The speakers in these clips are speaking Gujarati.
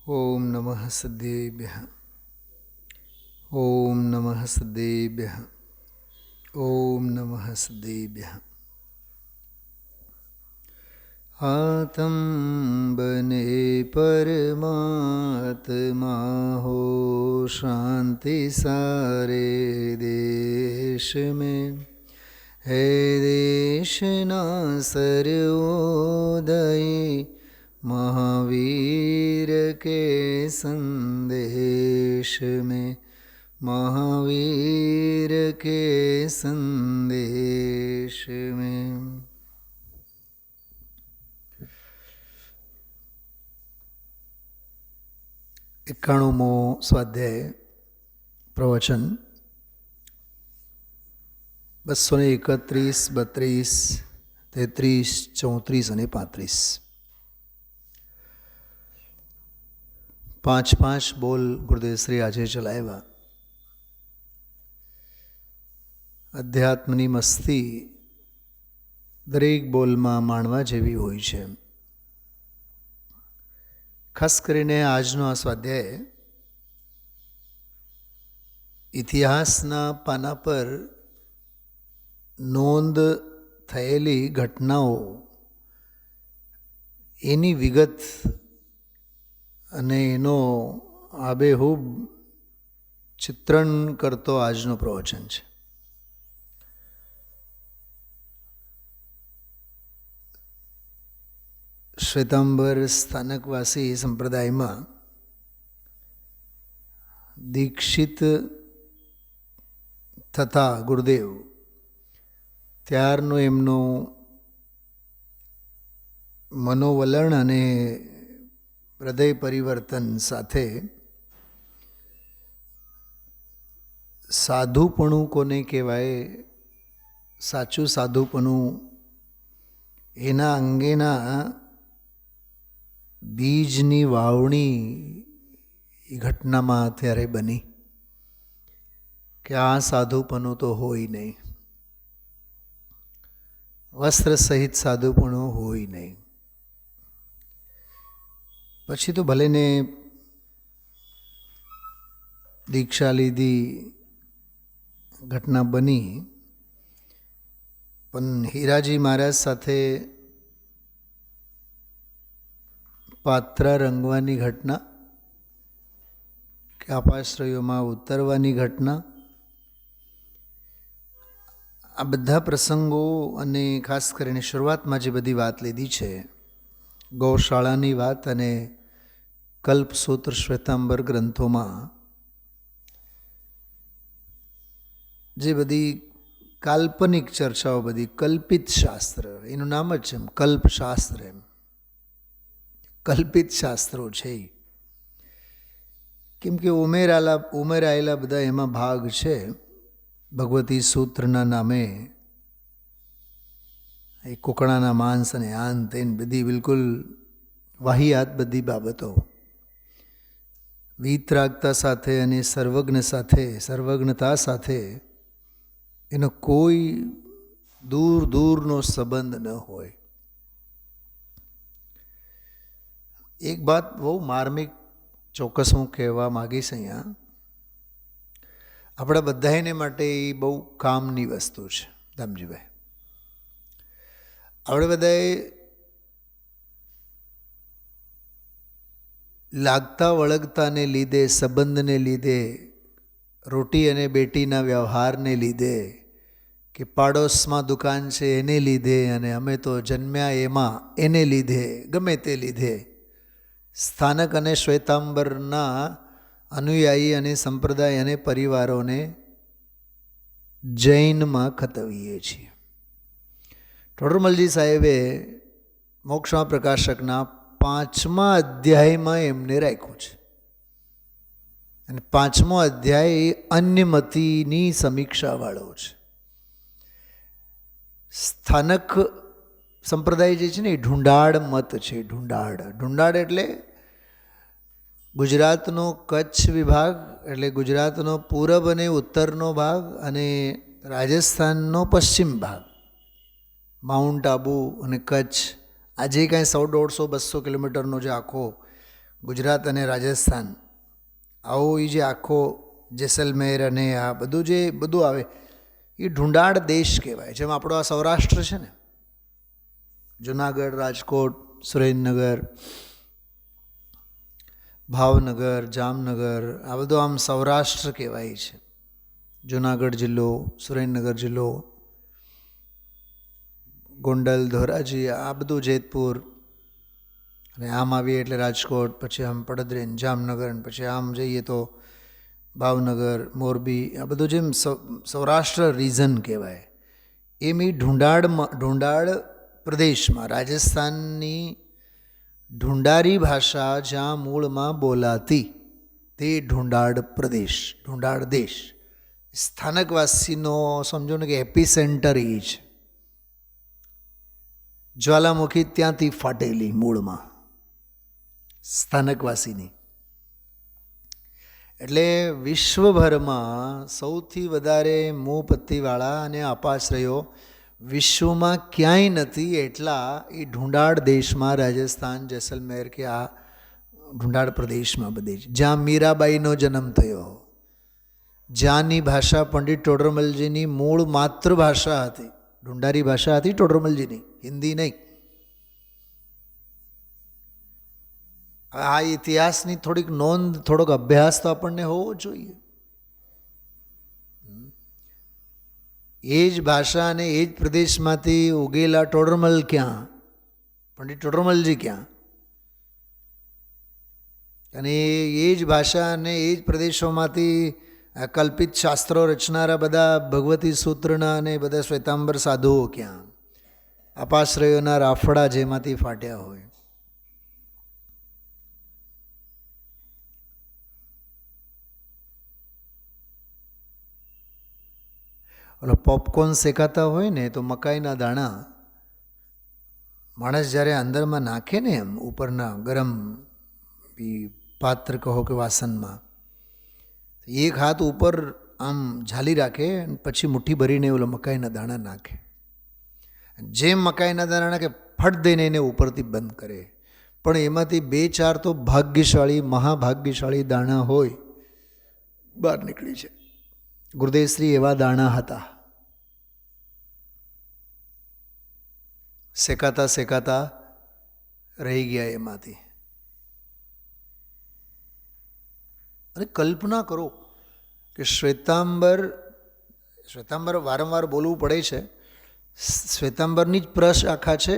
ओम नमः सद्देभ्यः। ओम नमः सद्देभ्यः। ओम नमः सद्देभ्यः। आत्म बने परमात्मा हो, शांति सारे देश में है। देश ना सर्वोदय महावीर के संदेश में, महावीर के संदेश में। 91મો સ્વાધ્યાય પ્રવચન 231, 32, 33, 34 અને 35. 5-5 બોલ ગુરુદેવશ્રી આજે ચલાવ્યા. અધ્યાત્મની મસ્તી દરેક બોલમાં માણવા જેવી હોય છે. ખાસ કરીને આજનો આ સ્વાધ્યાય ઇતિહાસના પાના પર નોંધ થયેલી ઘટનાઓ એની વિગત અને એનો આબેહૂબ ચિત્રણ કરતો આજનો પ્રવચન છે. શ્વેતાંબર સ્થાનકવાસી સંપ્રદાયમાં દીક્ષિત થતા ગુરુદેવ ત્યારનો એમનો મનોવલણ અને હૃદય પરિવર્તન સાથે સાધુપણું કોને કહેવાય, સાચું સાધુપણું, એના અંગેના બીજની વાવણી એ ઘટનામાં ત્યારે બની કે આ સાધુપણું તો હોય નહીં, વસ્ત્ર સહિત સાધુપણું હોય નહીં. પછી તો ભલે ને દીક્ષા લીધી, ઘટના બની, પણ હીરાજી મહારાજ સાથે પાત્ર રંગવાની ઘટના કે આપાશ્રયોમાં ઉતરવાની ઘટના, આ બધા પ્રસંગો અને ખાસ કરીને શરૂઆતમાં જે બધી વાત લીધી છે, ગૌશાળાની વાત અને કલ્પસૂત્ર શ્વેતાંબર ગ્રંથોમાં જે બધી કાલ્પનિક ચર્ચાઓ, બધી કલ્પિત શાસ્ત્ર, એનું નામ જ છે કલ્પશાસ્ત્ર, એમ કલ્પિત શાસ્ત્રો છે. કેમ કે ઉમેરાયેલા બધા એમાં ભાગ છે. ભગવતી સૂત્રના નામે એ કુકડાના માંસ અને આન તેન બધી બિલકુલ વાહિયાત બધી બાબતો વિતરાગતા સાથે અને સર્વજ્ઞતા સાથે એનો કોઈ દૂરનો સંબંધ ન હોય. એક વાત બહુ માર્મિક ચોક્કસ હું કહેવા માગીશ અહીંયા, આપણા બધાને માટે એ બહુ કામની વસ્તુ છે. ધમજીભાઈ, આપણે બધાએ લાગતા વળગતાને લીધે, સંબંધને લીધે, રોટી અને બેટીના વ્યવહારને લીધે, કે પાડોશમાં દુકાન છે એને લીધે, અને અમે તો જન્મ્યા એમાં એને લીધે, ગમે તે લીધે સ્થાનક અને શ્વેતાંબરના અનુયાયી અને સંપ્રદાય અને પરિવારોને જૈનમાં ખતવીએ છીએ. ટોડરમલજી સાહેબે મોક્ષમાં પ્રકાશકના 5મા અધ્યાયમાં એમને રાખ્યું છે, અને 5મો અધ્યાય અન્યમતીની સમીક્ષાવાળો છે. સ્થાનક સંપ્રદાય જે છે ને એ ઢૂંઢાડ મત છે. ઢૂંઢાડ એટલે ગુજરાતનો કચ્છ વિભાગ, એટલે ગુજરાતનો પૂરબ અને ઉત્તરનો ભાગ, અને રાજસ્થાનનો પશ્ચિમ ભાગ, માઉન્ટ આબુ અને કચ્છ, આ જે કાંઈ 100, 150, 200 કિલોમીટરનો જે આખો ગુજરાત અને રાજસ્થાન આવો એ જે આખો જેસલમેર અને આ બધું આવે એ ઢૂંઢાળ દેશ કહેવાય. જેમ આપણો આ સૌરાષ્ટ્ર છે ને, જુનાગઢ, રાજકોટ, સુરેન્દ્રનગર, ભાવનગર, જામનગર, આ બધું આમ સૌરાષ્ટ્ર કહેવાય છે. જુનાગઢ જિલ્લો, સુરેન્દ્રનગર જિલ્લો, ગોંડલ, ધોરાજી, આ બધું જેતપુર, અને આમ આવીએ એટલે રાજકોટ, પછી આમ પડદરી, જામનગર, પછી આમ જઈએ તો ભાવનગર, મોરબી, આ બધું જેમ સૌરાષ્ટ્ર રીઝન કહેવાય. એમ એ ઢૂંઢાળ પ્રદેશમાં રાજસ્થાનની ઢુંડારી ભાષા જ્યાં મૂળમાં બોલાતી તે ઢુંડાળ પ્રદેશ, ઢુંડાળ દેશ. સ્થાનકવાસીનો સમજો ને કે એપિસેન્ટર એ છે. જ્વાલામુખી ત્યાંથી ફાટેલી મૂળમાં સ્થાનકવાસીની. એટલે વિશ્વભરમાં સૌથી વધારે મોપત્તીવાળા અને અપાશ્રયો વિશ્વમાં ક્યાંય નથી એટલા એ ઢુંડાળ દેશમાં, રાજસ્થાન, જેસલમેર કે આ ઢુંડાળ પ્રદેશમાં બધે જ. જ્યાં મીરાબાઈનો જન્મ થયો, જ્યાંની ભાષા પંડિત ટોડરમલજીની મૂળ માતૃભાષા હતી, ઢુંડારી ભાષા હતી ટોડરમલજીની, હિન્દી નહીં. આ ઇતિહાસની થોડીક નોંધ, થોડોક અભ્યાસ તો આપણને હોવો જોઈએ. એ જ ભાષા અને એ જ પ્રદેશમાંથી ઉગેલા ટોડરમલ ક્યાં, પંડિત ટોડરમલજી ક્યાં? અને એ જ ભાષા અને એ જ પ્રદેશોમાંથી કલ્પિત શાસ્ત્રો રચનારા બધા ભગવતી સૂત્રના અને બધા શ્વેતાંબર સાધુઓ ક્યાં? અપાશ્રયોના રાફડા જેમાંથી ફાટ્યા હોય. ઓલો પોપકોર્ન શેકાતા હોય ને તો મકાઈના દાણા માણસ જ્યારે અંદરમાં નાખે ને, એમ ઉપરના ગરમ પાત્ર કહો કે વાસણમાં, એક હાથ ઉપર આમ ઝાલી રાખે, પછી મુઠ્ઠી ભરીને ઓલો મકાઈના દાણા નાખે. જેમ મકાઈના દાણા નાખે ફટ દઈને એને ઉપરથી બંધ કરે. પણ એમાંથી 2-4 તો ભાગ્યશાળી, મહાભાગ્યશાળી દાણા હોય બહાર નીકળી છે. ગુરુદેવશ્રી એવા દાણા હતા. શેકાતા શેકાતા રહી ગયા એમાંથી. અને કલ્પના કરો કે શ્વેતાંબર વારંવાર બોલવું પડે છે, શ્વેતાંબરની જ પ્રશાખા છે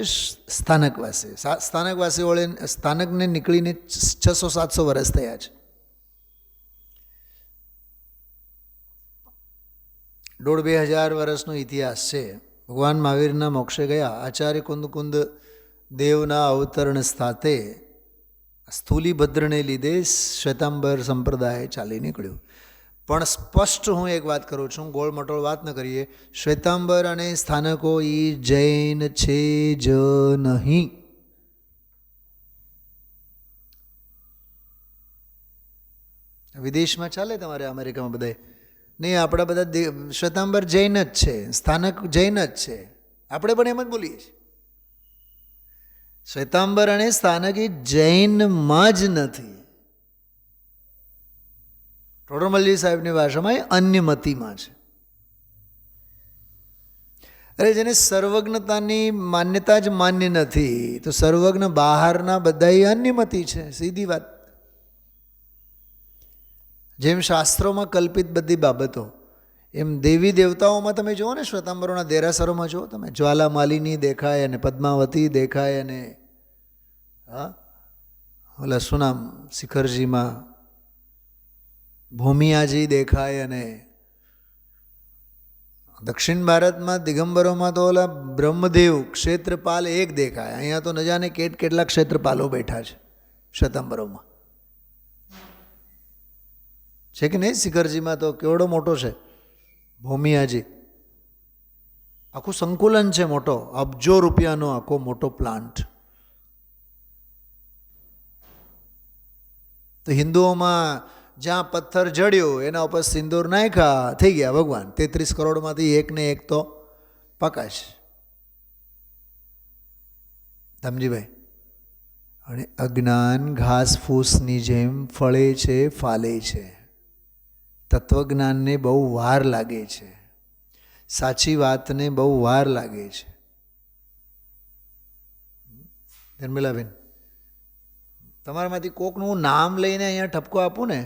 સ્થાનકવાસી. સ્થાનકવાસી વળે સ્થાનકને નીકળીને 600-700 વર્ષ થયા છે. 1,500-2,000 વર્ષનો ઇતિહાસ છે. ભગવાન મહાવીરના મોક્ષે ગયા, આચાર્ય કુંદ દેવના અવતરણ સાથે સ્થૂલીભદ્રને લીધે શ્વેતાંબર સંપ્રદાય ચાલી નીકળ્યું. પણ સ્પષ્ટ હું એક વાત કરું છું, ગોળ મટોળ વાત ન કરીએ. શ્વેતાંબર અને સ્થાનકો એ જૈન છે જ નહીં. વિદેશમાં ચાલે તમારે, અમેરિકામાં બધાય નહીં, આપણા બધા શ્વેતાંબર જૈન જ છે, સ્થાનક જૈન જ છે. આપણે પણ એમ જ બોલીએ છીએ. શ્વેતાંબર અને સ્થાનક એ જૈનમાં જ નથી. ટોડરમલજી સાહેબની ભાષામાં એ અન્યમતીમાં છે. અરે જેને સર્વજ્ઞતાની માન્યતા જ માન્ય નથી, તો સર્વજ્ઞ બહારના બધા અન્યમતી છે. સીધી વાત. જેમ શાસ્ત્રોમાં કલ્પિત બધી બાબતો, એમ દેવી દેવતાઓમાં તમે જુઓ ને, શ્વેતાંબરોના દેરાસરોમાં જુઓ તમે, જ્વાલા માલિની દેખાય અને પદ્માવતી દેખાય અને ઓલા શું નામ શિખરજીમાં ભૂમિયાજી દેખાય, અને દક્ષિણ ભારતમાં દિગંબરોમાં તો ઓલા બ્રહ્મદેવ ક્ષેત્રપાલ એક દેખાય. અહીંયા તો ન જાણે કેટલા ક્ષેત્રપાલો બેઠા છે શ્વેતાંબરોમાં. છે કે નહીં? શિખરજીમાં તો કેવડો મોટો છે ભૂમિયાજી. આખું સંકુલન છે મોટો, અબજો રૂપિયાનો આખો મોટો પ્લાન્ટ. તો હિન્દુઓમાં જ્યાં પથ્થર જડ્યો એના ઉપર સિંદૂર નાખ્યા, થઈ ગયા ભગવાન. 33 કરોડમાંથી 1 ને 1 તો પાકા છે. ધમજીભાઈ, અને અજ્ઞાન ઘાસ ફૂસની જેમ ફળે છે, ફાલે છે. તત્વજ્ઞાનને બહુ વાર લાગે છે, સાચી વાતને બહુ વાર લાગે છે. ધર્મિલાબેન, તમારામાંથી કોકનું નામ લઈને અહીંયા ઠપકો આપું ને,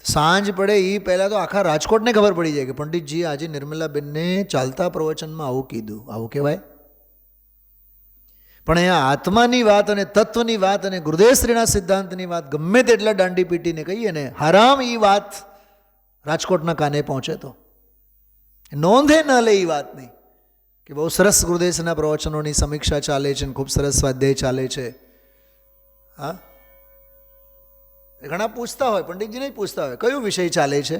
સાંજ પડે એ પહેલાં તો આખા રાજકોટને ખબર પડી જાય કે પંડિતજી આજે નિર્મલાબેનને ચાલતા પ્રવચનમાં આવું કીધું. આવું કહેવાય? પણ અહીંયા આત્માની વાત અને તત્વની વાત અને ગુરુદેવશ્રીના સિદ્ધાંતની વાત ગમે તેટલા દાંડી પીટીને કહીએ ને, હરામ એ વાત રાજકોટના કાને પહોંચે તો નોંધે ન લે એ વાતની કે બહુ સરસ ગુરુદેવના પ્રવચનોની સમીક્ષા ચાલે છે, ખૂબ સરસ સ્વાધ્યાય ચાલે છે. હા, ઘણા પૂછતા હોય, પંડિતજીને જ પૂછતા હોય કયો વિષય ચાલે છે.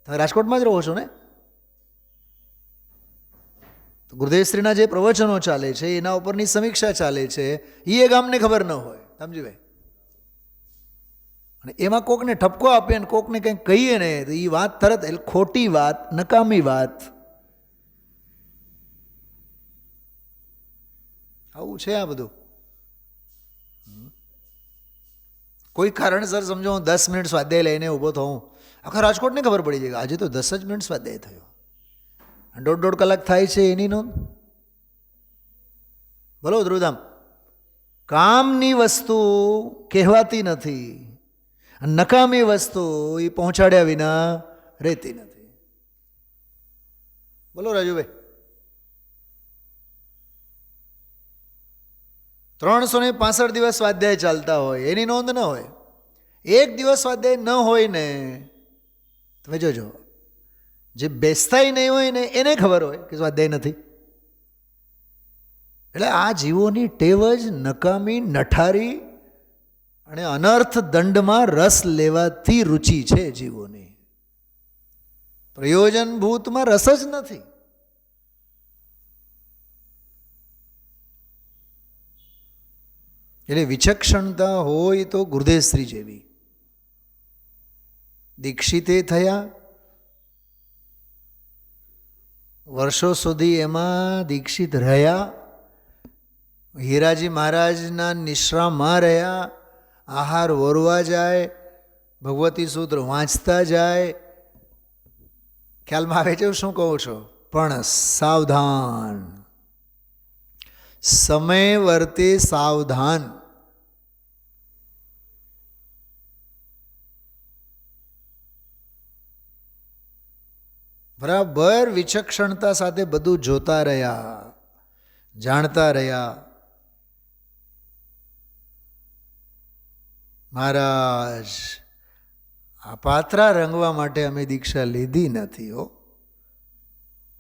તમે રાજકોટમાં જ રહો છો ને, તો ગુરુદેવશ્રીના જે પ્રવચનો ચાલે છે એના ઉપરની સમીક્ષા ચાલે છે, એ ગામને ખબર ન હોય. સમજી ભાઈ? અને એમાં કોકને ઠપકો આપીએ અને કોકને કંઈક કહીએ ને તો એ વાત તરત ખોટી વાત, નકામી વાત. આવું છે આ બધું. કોઈ કારણસર સમજો હું 10 મિનિટ સ્વાધ્યાય લઈને ઊભો થઉં, આખા રાજકોટને ખબર પડી જાય આજે તો 10 જ મિનિટ સ્વાધ્યાય થયો. 1.5 કલાક થાય છે એની નોંધ. બોલો ધ્રુવધામ, કામની વસ્તુ કહેવાતી નથી, નકામી વસ્તુ એ પહોંચાડ્યા વિના રહેતી નથી. બોલો રાજુભાઈ, 365 દિવસ સ્વાધ્યાય ચાલતા હોય એની નોંધ ન હોય. એક દિવસ સ્વાધ્યાય ન હોય ને, તમે જોજો, જે બેસતાય નહીં હોય ને એને ખબર હોય કે સ્વાધ્યાય નથી. એટલે આ જીવોની ટેવ જ નકામી, નઠારી અને અનર્થ દંડમાં રસ લેવાથી રુચિ છે જીવોની. પ્રયોજનભૂતમાં રસ જ નથી. એટલે વિચક્ષણતા હોય તો ગુરુદેવશ્રી જેવી. દીક્ષિતે થયા, વર્ષો સુધી એમાં દીક્ષિત રહ્યા, હીરાજી મહારાજના નિશ્રામાં રહ્યા, આહાર વરવા જાય, ભગવતી સૂત્ર વાંચતા જાય. ખ્યાલમાં આવે છે શું કહું છો? પણ સાવધાન, સમય વર્તે સાવધાન. બરાબર વિચક્ષણતા સાથે બધું જોતા રહ્યા, જાણતા રહ્યા. મહારાજ, આ પાત્રા રંગવા માટે અમે દીક્ષા લીધી નથી હો,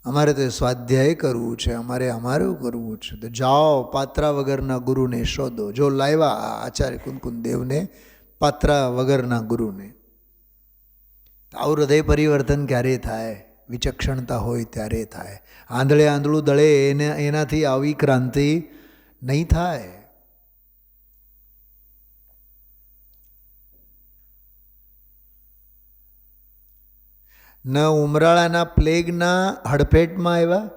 અમારે તો સ્વાધ્યાય કરવું છે, અમારે અમારું કરવું છે. તો જાઓ પાત્રા વગરના ગુરુને શોધો. જો લાવ્યા આચાર્ય કુંકુન દેવને, પાત્રા વગરના ગુરુને. આવું હૃદય પરિવર્તન ક્યારે થાય? વિચક્ષણતા હોય ત્યારે થાય. આંધળે આંધળું દળે એનાથી આવી ક્રાંતિ નહીં થાય. ન ઉમરાળાના પ્લેગના હડફેટમાં આવ્યા,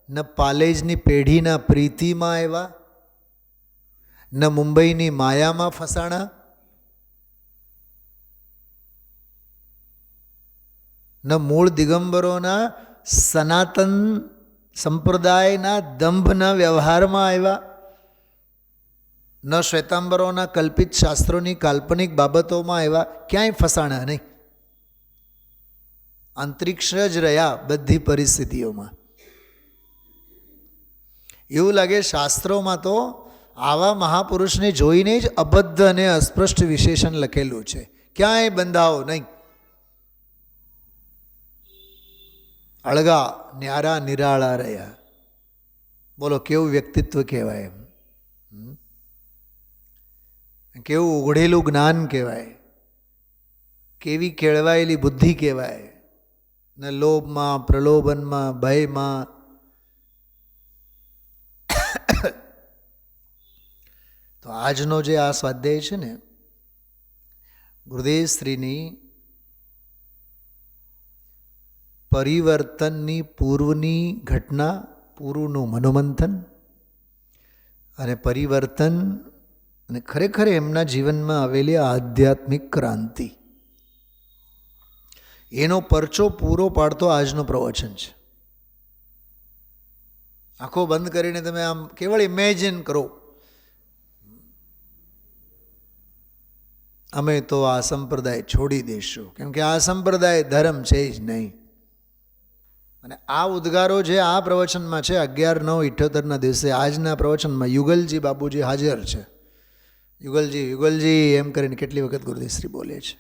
ન પાલેજની પેઢીના પ્રીતિમાં આવ્યા, ન મુંબઈની માયામાં ફસાણા, ન મૂળ દિગંબરોના સનાતન સંપ્રદાયના દંભના વ્યવહારમાં આવ્યા, ન શ્વેતાંબરોના કલ્પિત શાસ્ત્રોની કાલ્પનિક બાબતોમાં આવ્યા. ક્યાંય ફસાણા નહીં. અંતરિક્ષ જ રહ્યા બધી પરિસ્થિતિઓમાં. એવું લાગે શાસ્ત્રોમાં તો આવા મહાપુરુષને જોઈને જ અબદ્ધ અને અસ્પષ્ટ વિશેષણ લખેલું છે. ક્યાંય બંધાવો નહીં. અળગા, ન્યારા, નિરાળા રહ્યા. બોલો કેવું વ્યક્તિત્વ કહેવાય એમ, કેવું ઉઘડેલું જ્ઞાન કહેવાય, કેવી કેળવાયેલી બુદ્ધિ કહેવાય. ને લોભમાં, પ્રલોભનમાં, ભયમાં. તો આજનો જે આ સ્વાધ્યાય છે ને, ગુરુદેવશ્રીની પરિવર્તનની પૂર્વની ઘટના, પૂર્વનું મનોમંથન અને પરિવર્તન અને ખરેખર એમના જીવનમાં આવેલી આધ્યાત્મિક ક્રાંતિ, એનો પરચો પૂરો પાડતો આજનો પ્રવચન છે. આંખો બંધ કરીને તમે આમ કેવળ ઇમેજિન કરો, અમે તો આ સંપ્રદાય છોડી દઈશું, કેમ કે આ સંપ્રદાય ધર્મ છે જ નહીં. અને આ ઉદ્ગારો જે આ પ્રવચનમાં છે 11/9/78ના દિવસે આજના પ્રવચનમાં યુગલજી બાબુજી હાજર છે. યુગલજી એમ કરીને કેટલી વખત ગુરુદેવશ્રી બોલે છે.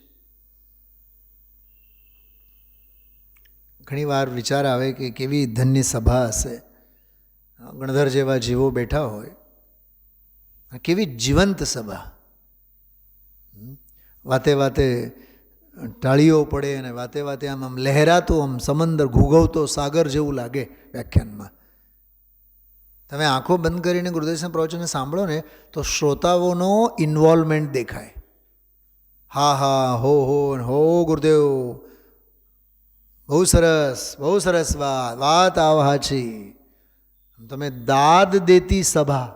ઘણી વાર વિચાર આવે કે કેવી ધન્ય સભા હશે, ગણધર જેવા જીવો બેઠા હોય, કેવી જીવંત સભા. વાતે વાતે ટાળીઓ પડે અને વાતે વાતે આમ આમ લહેરાતું, આમ સમંદર ઘૂઘવતો સાગર જેવું લાગે વ્યાખ્યાનમાં. તમે આંખો બંધ કરીને ગુરુદેવના પ્રવચનને સાંભળો ને તો શ્રોતાઓનો ઇન્વોલ્વમેન્ટ દેખાય. હા હા હો ગુરુદેવ, બહુ સરસ વાત આવાછી. તમે દાદ દેતી સભા,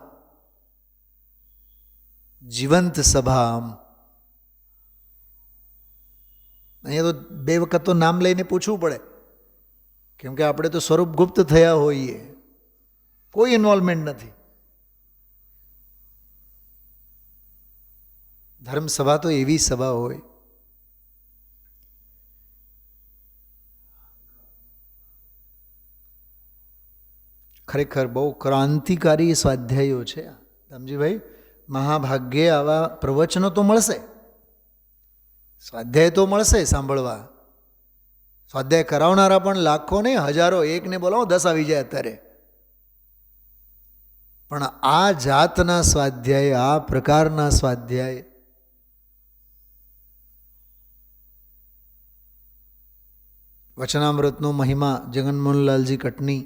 જીવંત સભા. આમ અહીંયા તો 2 વખત તો નામ લઈને પૂછવું પડે, કેમ કે આપણે તો સ્વરૂપગુપ્ત થયા હોઈએ, કોઈ ઇન્વોલ્વમેન્ટ નથી. ધર્મસભા તો એવી સભા હોય. ખરેખર બહુ ક્રાંતિકારી સ્વાધ્યાયો છે ધમજીભાઈ. મહાભાગ્યે આવા પ્રવચનો તો મળશે, સ્વાધ્યાય તો મળશે સાંભળવા. સ્વાધ્યાય કરાવનારા પણ લાખો ને હજારો, એકને બોલાવો 10 આવી જાય અત્યારે. પણ આ જાતના સ્વાધ્યાય, આ પ્રકારના સ્વાધ્યાય વચનામૃતનો મહિમા જગનમોહનલાલજી કટની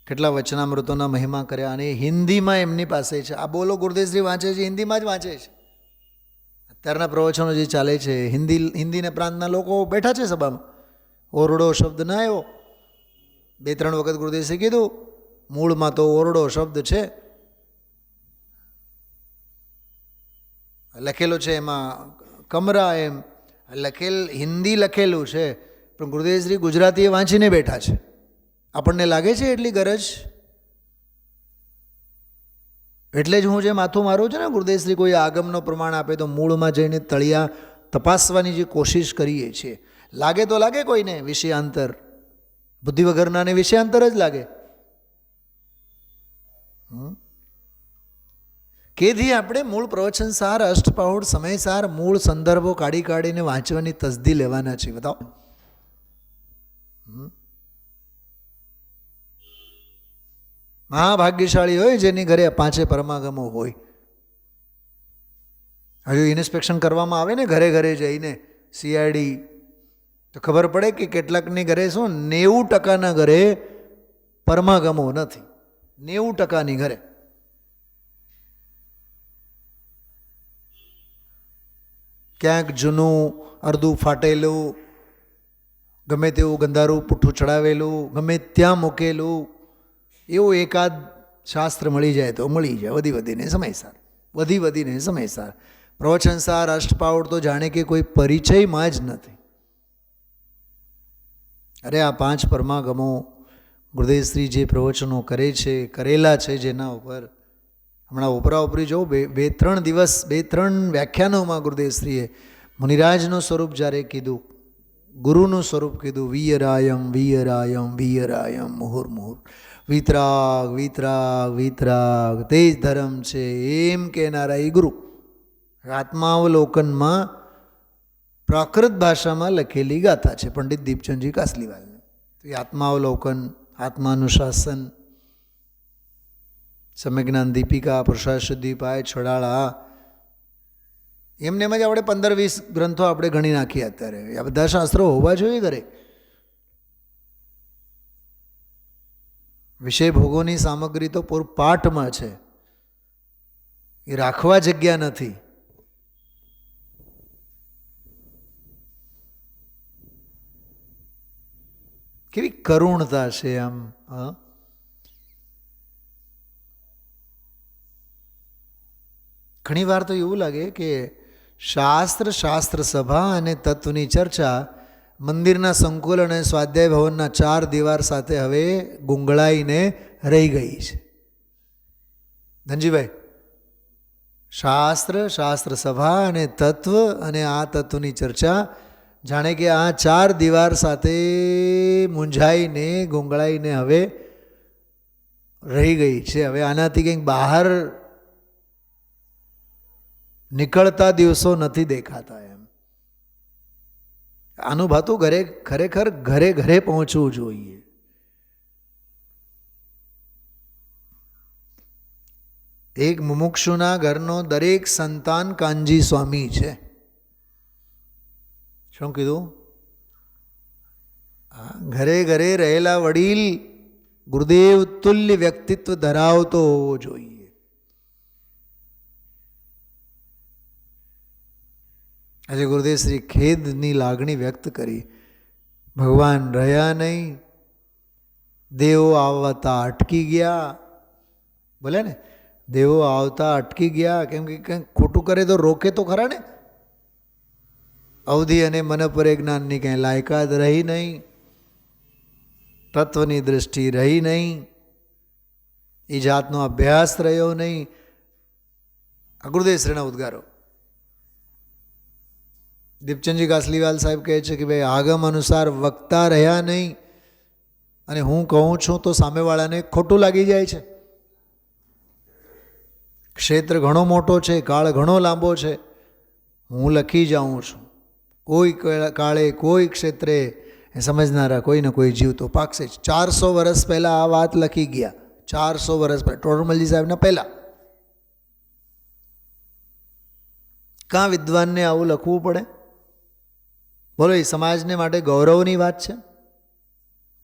કેટલા વચનામૃતોના મહિમા કર્યા, અને હિન્દીમાં એમની પાસે છે. આ બોલો ગુરુદેવશ્રી વાંચે છે, હિન્દીમાં જ વાંચે છે. અત્યારના પ્રવચનો જે ચાલે છે, હિન્દીને પ્રાંતના લોકો બેઠા છે સભામાં. ઓરડો શબ્દ ના આવ્યો, 2-3 વખત ગુરુદેવશ્રી કીધું, મૂળમાં તો ઓરડો શબ્દ છે, લખેલો છે એમાં કમરા, એમ હિન્દી લખેલું છે, પણ ગુરુદેવશ્રી ગુજરાતીએ વાંચીને બેઠા છે. આપણને લાગે છે એટલી ગરજ? એટલે જ હું જે માથું મારું છું ને, ગુરુદેવશ્રી કોઈ આગમનો પ્રમાણ આપે તો મૂળમાં જઈને તળિયા તપાસવાની જે કોશિશ કરીએ છીએ. લાગે તો લાગે કોઈને વિષયાંતર, બુદ્ધિ વગરનાને વિષયાંતર જ લાગે. કેથી આપણે મૂળ પ્રવચનસાર, અષ્ટપાઉડ, સમયસાર, મૂળ સંદર્ભો કાઢીને વાંચવાની તસદી લેવાના છે. બતાવો. મહાભાગ્યશાળી હોય જેની ઘરે 5 પરમાગમો હોય. હજુ ઇન્સ્પેક્શન કરવામાં આવે ને ઘરે ઘરે જઈને સીઆઈડી, તો ખબર પડે કે કેટલાકની ઘરે શું 90% ઘરે પરમાગમો નથી. 90%ની ઘરે ક્યાંક જૂનું અડધું ફાટેલું, ગમે તેવું ગંધારું પુઠ્ઠું ચડાવેલું, ગમે ત્યાં મૂકેલું, એવું એકાદ શાસ્ત્ર મળી જાય તો મળી જાય, વધી વધીને સમયસાર. પ્રવચનસાર, અષ્ટપાઉડ તો જાણે કે કોઈ પરિચયમાં જ નથી. અરે આ 5 પરમાગમો ગુરુદેવશ્રી જે પ્રવચનો કરે છે, કરેલા છે, જેના ઉપર હમણાં ઉપરી જો 2-3 દિવસ 2-3 વ્યાખ્યાનોમાં ગુરુદેવશ્રીએ મુનિરાજનું સ્વરૂપ જ્યારે કીધું, ગુરુનું સ્વરૂપ કીધું, વિયરાયમ મુહુર્મુહુર, વિતરાગ તે જ ધર્મ છે એમ કહેનારા એ ગુરુ. આત્માવલોકનમાં પ્રાકૃત ભાષામાં લખેલી ગાથા છે પંડિત દીપચંદજી કાસલીવાલની. તો એ આત્માવલોકન, આત્માનુશાસન, સમ્યજ્ઞાન દીપિકા, પુરુષાશુદ્ધિપાય, છડાળા, એમને જ આપણે 15-20 ગ્રંથો આપણે ગણી નાખીએ અત્યારે. આ બધા શાસ્ત્રો હોવા જોઈએ ઘરે. વિષય ભોગોની સામગ્રી તો પૂરપાટમાં છે, એ રાખવા જગ્યા નથી. કેવી કરુણતા છે આમ. ઘણીવાર તો એવું લાગે કે શાસ્ત્ર સભા અને તત્વની ચર્ચા મંદિરના સંકુલ અને સ્વાધ્યાય ભવનના 4 દીવાર સાથે હવે ગુંગળાઈને રહી ગઈ છે. ધનજીભાઈ, શાસ્ત્ર સભા અને તત્વ અને આ તત્વની ચર્ચા જાણે કે આ 4 દીવાર સાથે મૂંઝાઈને ગુંગળાઈને હવે રહી ગઈ છે. હવે આનાથી કંઈક બહાર નીકળતા દિવસો નથી દેખાતા. એમ આનું ભાતું ખરેખર ઘરે પહોંચવું જોઈએ. એક મુમુક્ષુના ઘરનો દરેક સંતાન કાનજી સ્વામી છે. શું કીધું? ઘરે રહેલા વડીલ ગુરુદેવ તુલ્ય વ્યક્તિત્વ ધરાવતો હોવો જોઈએ. આજે ગુરુદેવ શ્રી ખેદની લાગણી વ્યક્ત કરી. ભગવાન રહ્યા નહીં, દેવો આવતા અટકી ગયા. બોલે ને, દેવો આવતા અટકી ગયા. કેમ કે કંઈક ખોટું કરે તો રોકે તો ખરા ને. અવધિ અને મન પર જ્ઞાનની કંઈ લાયકાત રહી નહીં, તત્વની દૃષ્ટિ રહી નહીં, એ જાતનો અભ્યાસ રહ્યો નહીં. આ ગુરુદેવ શ્રીના ઉદ્ગારો. દીપચંદજી કાસલીવાલ સાહેબ કહે છે કે ભાઈ આગમ અનુસાર વક્તા રહ્યા નહીં, અને હું કહું છું તો સામેવાળાને ખોટું લાગી જાય છે. ક્ષેત્ર ઘણો મોટો છે, કાળ ઘણો લાંબો છે. હું લખી જાઉં છું. કોઈ કાળે કોઈ ક્ષેત્રે સમજનારા કોઈ ને કોઈ જીવ તો પાકશે જ. 400 વર્ષ પહેલાં આ વાત લખી ગયા. 400 વર્ષ પહેલાં ટોડરમલજી સાહેબના પહેલાં. કાં વિદ્વાનને આવું લખવું પડે? બોલો, એ સમાજને માટે ગૌરવની વાત છે?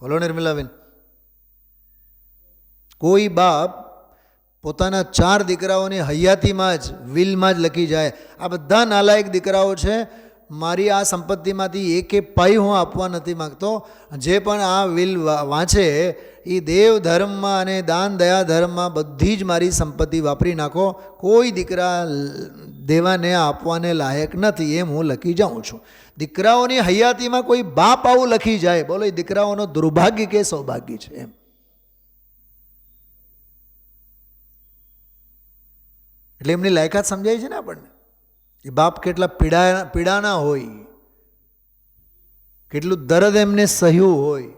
બોલો નિર્મલાબેન. કોઈ બાપ પોતાના 4 દીકરાઓની હયાતીમાં જ વિલમાં જ લખી જાય, આ બધા નાલાયક દીકરાઓ છે, મારી આ સંપત્તિમાંથી એકે પાઈ હું આપવા નથી માગતો. જે પણ આ વિલ વાંચે એ દેવ ધર્મમાં અને દાન દયા ધર્મમાં બધી જ મારી સંપત્તિ વાપરી નાખો, કોઈ દીકરા દેવાને આપવાને લાયક નથી, એમ હું લખી જાઉં છું. દીકરાઓની હયાતીમાં કોઈ બાપ આવું લખી જાય, બોલો એ દીકરાઓનો દુર્ભાગ્ય કે સૌભાગ્ય છે? એમ એટલે એમની લાયકાત સમજાય છે ને આપણને. એ બાપ કેટલા પીડાના હોય, કેટલું દર્દ એમને સહ્યું હોય,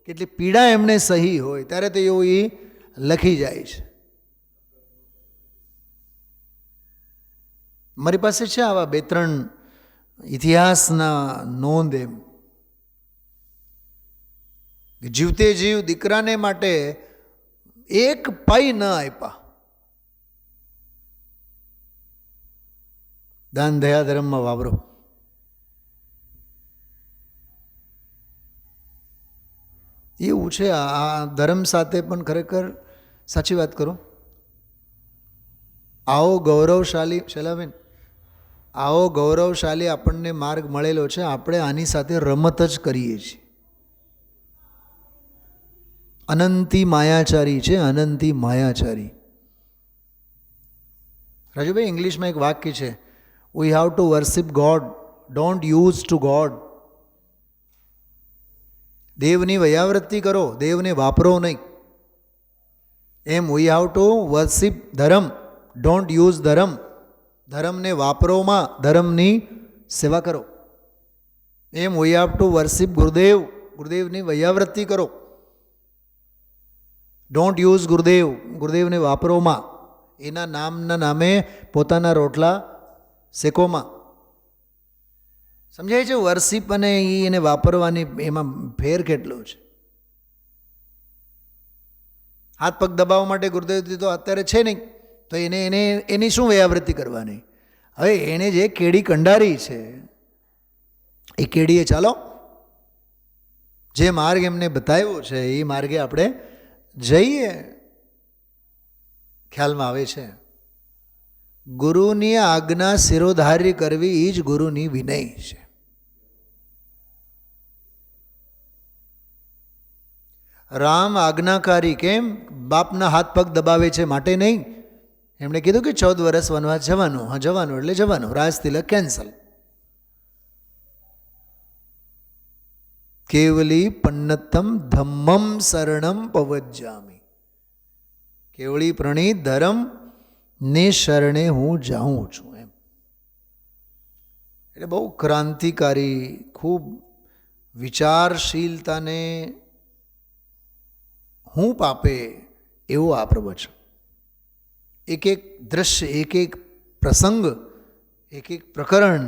કેટલી પીડા એમને સહી હોય, ત્યારે તો એવું એ લખી જાય છે. મારી પાસે છે આવા 2-3 ઇતિહાસના નોંધ. એમ જીવતે જીવ દીકરાને માટે એક પાઈ ન આપ્યા. દાન દયા ધર્મમાં વાપરો. એવું છે આ ધર્મ સાથે પણ ખરેખર સાચી વાત કરો. આવો ગૌરવશાળી શૈલાબેન, આવો ગૌરવશાળી આપણને માર્ગ મળેલો છે, આપણે આની સાથે રમત જ કરીએ છીએ. અનંતી માયાચારી છે, અનંતી માયાચારી. રાજુભાઈ, ઇંગ્લિશમાં એક વાક્ય છે, we have to worship God, don't use to God. દેવની વયાવૃત્તિ કરો, દેવને વાપરો નહીં. એમ we have to worship ધર્મ, don't use ધર્મ. ધર્મને વાપરોમાં ધર્મની સેવા કરો. એમ we have to worship ગુરુદેવ, ગુરુદેવની વયાવૃત્તિ કરો. don't use ગુરુદેવ, ગુરુદેવને વાપરોમાં, એના નામના નામે પોતાના રોટલા શેકોમાં. સમજાય છે? વર્શિપ અને એને વાપરવાની એમાં ફેર કેટલો છે. હાથ પગ દબાવવા માટે ગુરુદેવજી તો અત્યારે છે નહીં, તો એની શું વયાવૃત્તિ કરવાની? હવે એને જે કેડી કંડારી છે એ કેડીએ ચાલો, જે માર્ગ એમને બતાવ્યો છે એ માર્ગે આપણે જઈએ. ખ્યાલમાં આવે છે? ગુરુની આજ્ઞા શિરોધાર્ય કરવી એ જ ગુરુની વિનય છે. રામ આજ્ઞાકારી કેમ? બાપના હાથ પગ દબાવે છે માટે નહીં, એમણે કીધું કે 14 વર્ષ વનવાસ જવાનું. હા, જવાનું એટલે જવાનું. રાજતિલક કેન્સલ. કેવલી પન્નતમ ધમ્મમ શરણમ પવજ્જામી. કેવળી પ્રણીત ધર્મ ને શરણે હું જાઉં છું એમ. એટલે બહુ ક્રાંતિકારી, ખૂબ વિચારશીલતાને હું પાપે એવું આ પ્રવચન. એક એક દ્રશ્ય, એક એક પ્રસંગ, એક એક પ્રકરણ,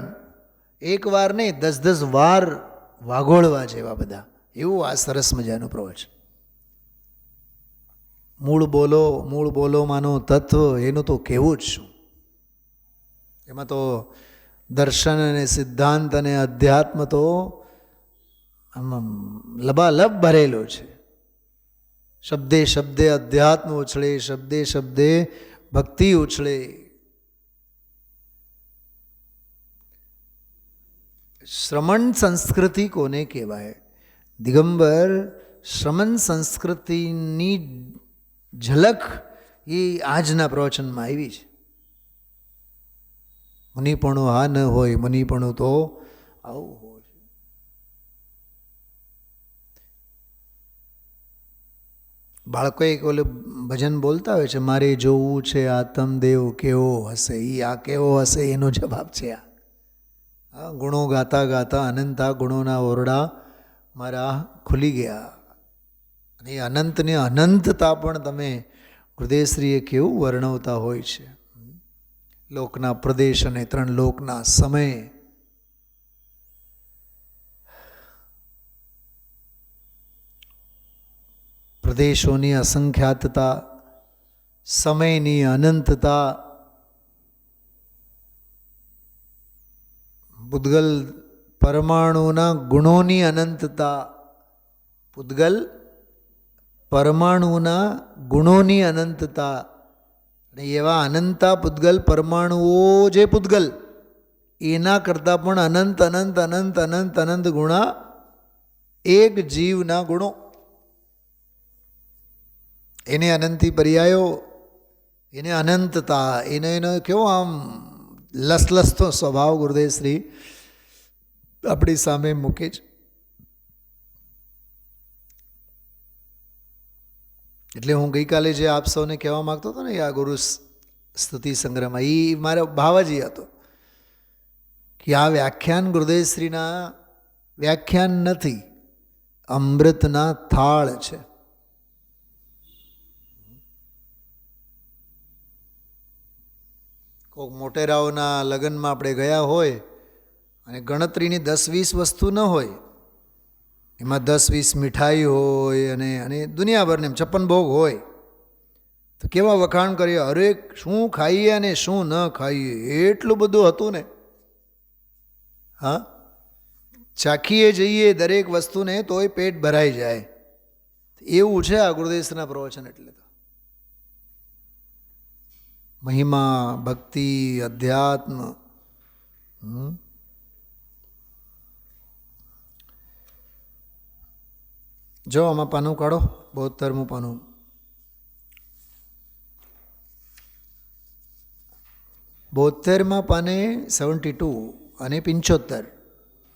એક વાર નહીં 10-10 વાર વાગોળવા જેવા બધા, એવું આ સરસ મજાનું પ્રવચન. મૂળ બોલોમાંનું તત્વ એનું તો કહેવું જ શું. એમાં તો દર્શન અને સિદ્ધાંત અને અધ્યાત્મ તો લબાલબ ભરેલો છે. શબ્દે શબ્દે અધ્યાત્મ ઉછળે, શબ્દે શબ્દે ભક્તિ ઉછળે. શ્રમણ સંસ્કૃતિ કોને કહેવાય? દિગંબર શ્રમણ સંસ્કૃતિની ઝલક એ આજના પ્રવચનમાં આવી છે. મુનિપણું આ ન હોય, મુનિપણું તો આવું હોય. બાળકો એક ઓલે ભજન બોલતા હોય છે, મારે જોવું છે આત્મદેવ કેવો હશે. એ આ કેવો હશે એનો જવાબ છે આ. ગુણો ગાતા ગાતા અનંતા ગુણોના ઓરડા મારા ખુલી ગયા. અને એ અનંતને અનંતતા પણ તમે ગુરુદેવશ્રીએ કેવું વર્ણવતા હોય છે. લોકના પ્રદેશ અને 3 લોકના સમય, પ્રદેશોની અસંખ્યાતતા, સમયની અનંતતા, પૂદગલ પરમાણુના ગુણોની અનંતતા, પૂદગલ પરમાણુના ગુણોની અનંતતા. અને એવા અનંતા પૂદગલ પરમાણુઓ જે પૂદગલ એના કરતાં પણ અનંત અનંત અનંત અનંત અનંત ગુણા એક જીવના ગુણો. એને અનંતી પર્યાયો, એને અનંતતા, એનો કેવો આમ લસલસતો સ્વભાવ ગુરુદેવશ્રી આપણી સામે મૂકે છે. એટલે હું ગઈકાલે જે આપ સૌને કહેવા માગતો હતો ને આ ગુરુ સ્તુતિ સંગ્રહમાં, એ મારો ભાવ જ એ હતો કે આ વ્યાખ્યાન ગુરુદેવશ્રીના વ્યાખ્યાન નથી, અમૃતના થાળ છે. કોઈક મોટેરાઓના લગ્નમાં આપણે ગયા હોય અને ગણતરીની 10-20 વસ્તુ ન હોય, એમાં 10-20 મીઠાઈ હોય અને દુનિયાભરને 56 ભોગ હોય, તો કેવા વખાણ કરીએ, અરે શું ખાઈએ અને શું ન ખાઈએ, એટલું બધું હતું ને. હા, ચાખીએ જઈએ દરેક વસ્તુને તોય પેટ ભરાઈ જાય. એવું છે આ ગુરુદેવના પ્રવચન. એટલે તો મહિમા, ભક્તિ, અધ્યાત્મ. જો આમાં પાનું કાઢો, 72મું પાનું. બોતેરમાં પાને 72 અને 75,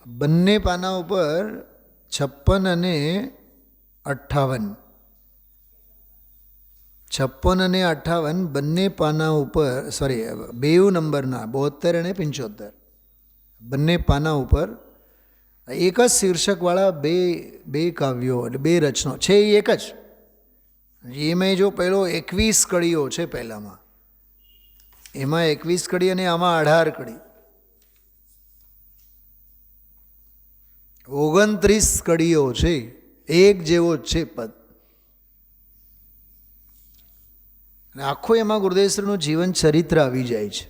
બંને પાના ઉપર 56 અને 58. 56 અને 58 બંને પાના ઉપર, સોરી, 2 નંબરના 72 અને 75 બંને પાના ઉપર એક જ શીર્ષકવાળા બે કાવ્યો એટલે 2 રચનો છે. એ એક જ. એમાં જો પહેલો 21 કડીઓ છે, પહેલામાં એમાં 21 કડી અને આમાં 18 કડી, 29 કડીઓ છે. એક જેવો જ છે પદ. અને આખું એમાં ગુરુદેવશ્રીનું જીવન ચરિત્ર આવી જાય છે.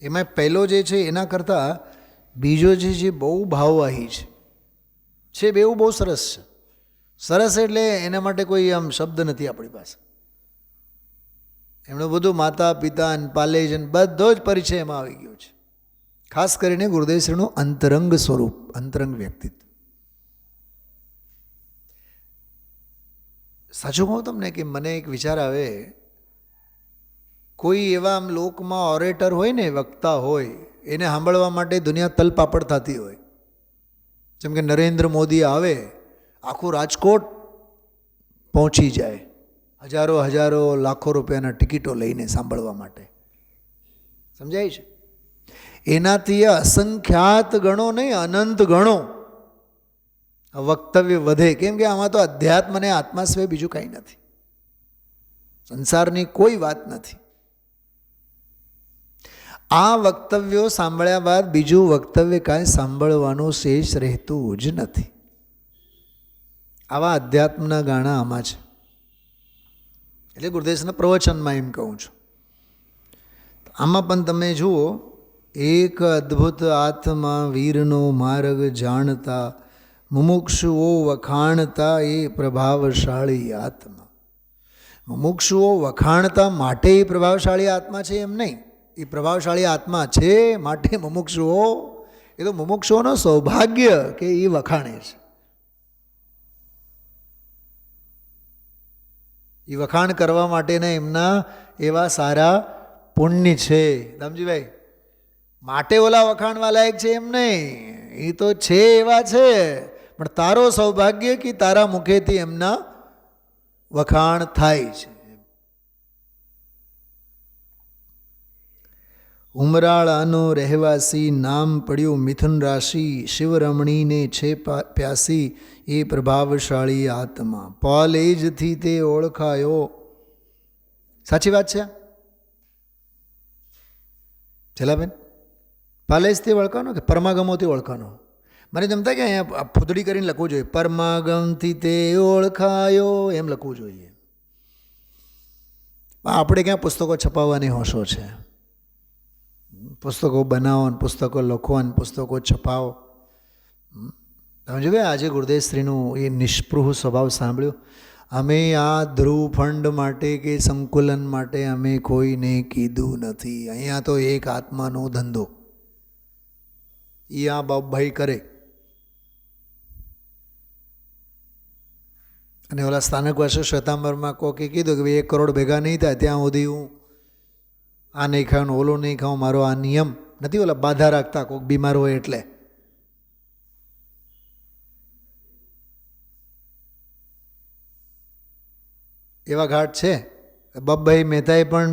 એમાં પહેલો જે છે એના કરતાં બીજો જે બહુ ભાવવાહી છે. બેવું બહુ સરસ છે. સરસ એટલે એના માટે કોઈ આમ શબ્દ નથી આપણી પાસે. એમનું બધું માતા પિતા અને પાલેજન બધો જ પરિચય એમાં આવી ગયો છે. ખાસ કરીને ગુરુદેવશ્રીનું અંતરંગ સ્વરૂપ, અંતરંગ વ્યક્તિત્વ. સાચું કહું તમને કે મને એક વિચાર આવે કોઈ એવા આમ લોકમાં ઓરેટર હોય ને, વક્તા હોય, એને સાંભળવા માટે દુનિયા તલપાપડ થતી હોય. જેમ કે નરેન્દ્ર મોદી આવે, આખું રાજકોટ પહોંચી જાય, હજારો હજારો લાખો રૂપિયાના ટિકિટો લઈને સાંભળવા માટે. સમજાય છે? એનાથી અસંખ્યાત ગણો નહીં, અનંત ગણો વક્તવ્ય વધે. કેમ કે આમાં તો અધ્યાત્મ અને આત્મા સિવાય બીજું કંઈ નથી, સંસારની કોઈ વાત નથી. આ વક્તવ્યો સાંભળ્યા બાદ બીજું વક્તવ્ય કાંઈ સાંભળવાનું શેષ રહેતું જ નથી. આવા અધ્યાત્મના ગાણા આમાં છે. એટલે ગુરુદેવના પ્રવચનમાં એમ કહું છું. આમાં પણ તમે જુઓ, એક અદ્ભુત આત્મા વીરનો માર્ગ જાણતા, મુમુક્ષુઓ વખાણતા એ પ્રભાવશાળી આત્મા. મુમુક્ષુઓ વખાણતા માટે એ પ્રભાવશાળી આત્મા છે એમ નહીં. એ પ્રભાવશાળી આત્મા છે માટે મુમુક્ષુઓ, એ તો મુમુક્ષુઓનો સૌભાગ્ય કે એ વખાણે છે. એ વખાણ કરવા માટેના એમના એવા સારા પુણ્ય છે. દામજીભાઈ, માટે ઓલા વખાણવા લાયક છે એમ નહીં, એ તો છે એવા છે, પણ તારો સૌભાગ્ય કે તારા મુખેથી એમના વખાણ થાય છે. ઉમરાળાનો રહેવાસી, નામ પડ્યું મિથુન રાશિ, શિવરમણીને છે પ્યાસી એ પ્રભાવશાળી આત્મા. પાલેજથી તે ઓળખાયો. સાચી વાત છે છેલ્લાબેન? પાલેજથી ઓળખાનો કે પરમાગમોથી ઓળખાનો? મને જમતા કે અહીંયા ફૂદડી કરીને લખવું જોઈએ, પરમાગમથી તે ઓળખાયો એમ લખવું જોઈએ. આપણે ક્યાં પુસ્તકો છપાવવાની હોશો છે? પુસ્તકો બનાવો, પુસ્તકો લખો, પુસ્તકો છપાવો. તમે જો આજે ગુરુદેવશ્રીનું એ નિષ્પૃહ સ્વભાવ સાંભળ્યો. અમે આ ધ્રુવ ફંડ માટે કે સંકુલન માટે અમે કોઈને કીધું નથી. અહીંયા તો એક આત્માનો ધંધો એ આ બાપભાઈ કરે. અને ઓલા સ્થાનક વર્ષે શ્વેતાંબરમાં કોકે કીધું કે ભાઈ 1 કરોડ ભેગા નહીં થાય ત્યાં સુધી હું આ નહીં ખાઉં, ઓલો નહીં ખાઉં, મારો આ નિયમ નથી. ઓલા બાધા રાખતા કોઈક બીમાર હોય એટલે. એવા ઘાટ છે. બાપભાઈ મહેતાએ પણ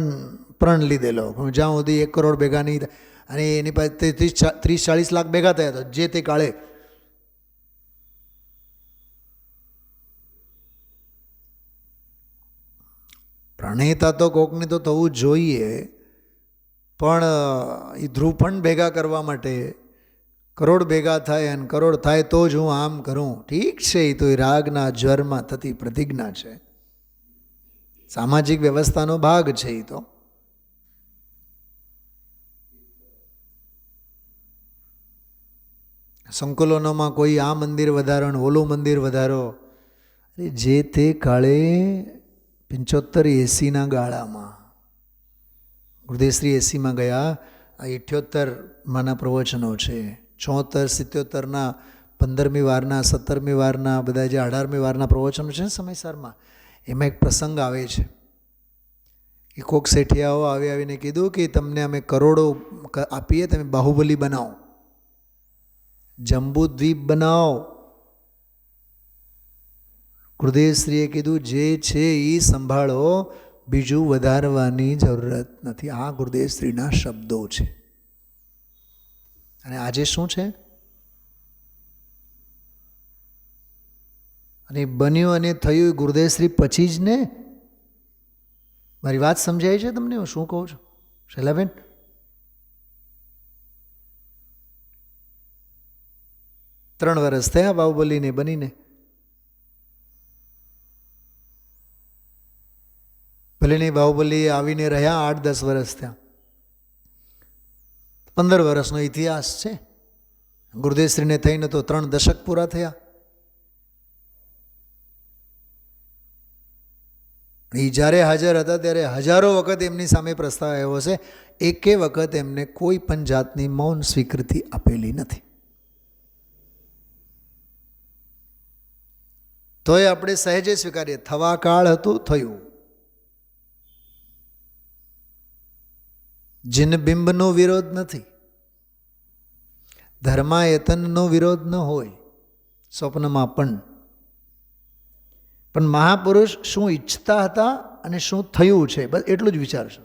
પ્રણ લીધેલો, જ્યાં સુધી 1 કરોડ ભેગા નહીં થાય. અને એની પાસે 30-40 લાખ ભેગા થયા હતા જે તે કાળે. પ્રણેતા તો કોકને તો થવું જ જોઈએ, પણ એ ધ્રુવફંડ ભેગા કરવા માટે કરોડ ભેગા થાય, અને કરોડ થાય તો જ હું આમ કરું. ઠીક છે, એ તો એ રાગના જ્વરમાં થતી પ્રતિજ્ઞા છે, સામાજિક વ્યવસ્થાનો ભાગ છે. એ તો સંકુલનોમાં કોઈ આ મંદિર વધારો ને ઓલું મંદિર વધારો. અરે જે તે કાળે 75-80ના ગાળામાં ગુરુદેવશ્રી 80માં ગયા. આ 78માના પ્રવચનો છે. 76-77ના 15મી વારના 17મી વારના બધા જે 18મી વારના પ્રવચનો છે ને સમયસરમાં, એમાં એક પ્રસંગ આવે છે કે કોક શેઠિયાઓ આવીને કીધું કે તમને અમે કરોડો આપીએ, તમે બાહુબલી બનાવો, જંબુદ્વીપ બનાવો. ગુરુદેવશ્રીએ કીધું જે છે એ સંભાળો, બીજું વધારવાની જરૂરત નથી. આ ગુરુદેવશ્રીના શબ્દો છે. અને આજે શું છે? અને બન્યું અને થયું ગુરુદેવશ્રી પછી જ ને. મારી વાત સમજાય છે તમને? હું શું કહું છું શૈલાબેન? ત્રણ વર્ષ થયા બાહુબલીને બનીને. ભલે નહીં બાહુબલી આવીને રહ્યા 8-10 વર્ષ થયા, 15 વર્ષનો ઇતિહાસ છે. ગુરુદેવશ્રીને થઈને તો 3 દશક પૂરા થયા. એ જ્યારે હાજર હતા ત્યારે હજારો વખત એમની સામે પ્રસ્તાવ આવ્યો છે, એકે વખત એમને કોઈ પણ જાતની મૌન સ્વીકૃતિ આપેલી નથી. તોય આપણે સહેજે સ્વીકારીએ, થવા કાળ હતું, થયું. જીન બિંબનો વિરોધ નથી, ધર્માયતનનો વિરોધ ન હોય સ્વપ્નમાં પણ મહાપુરુષ શું ઈચ્છતા હતા અને શું થયું છે બસ એટલું જ વિચારશો.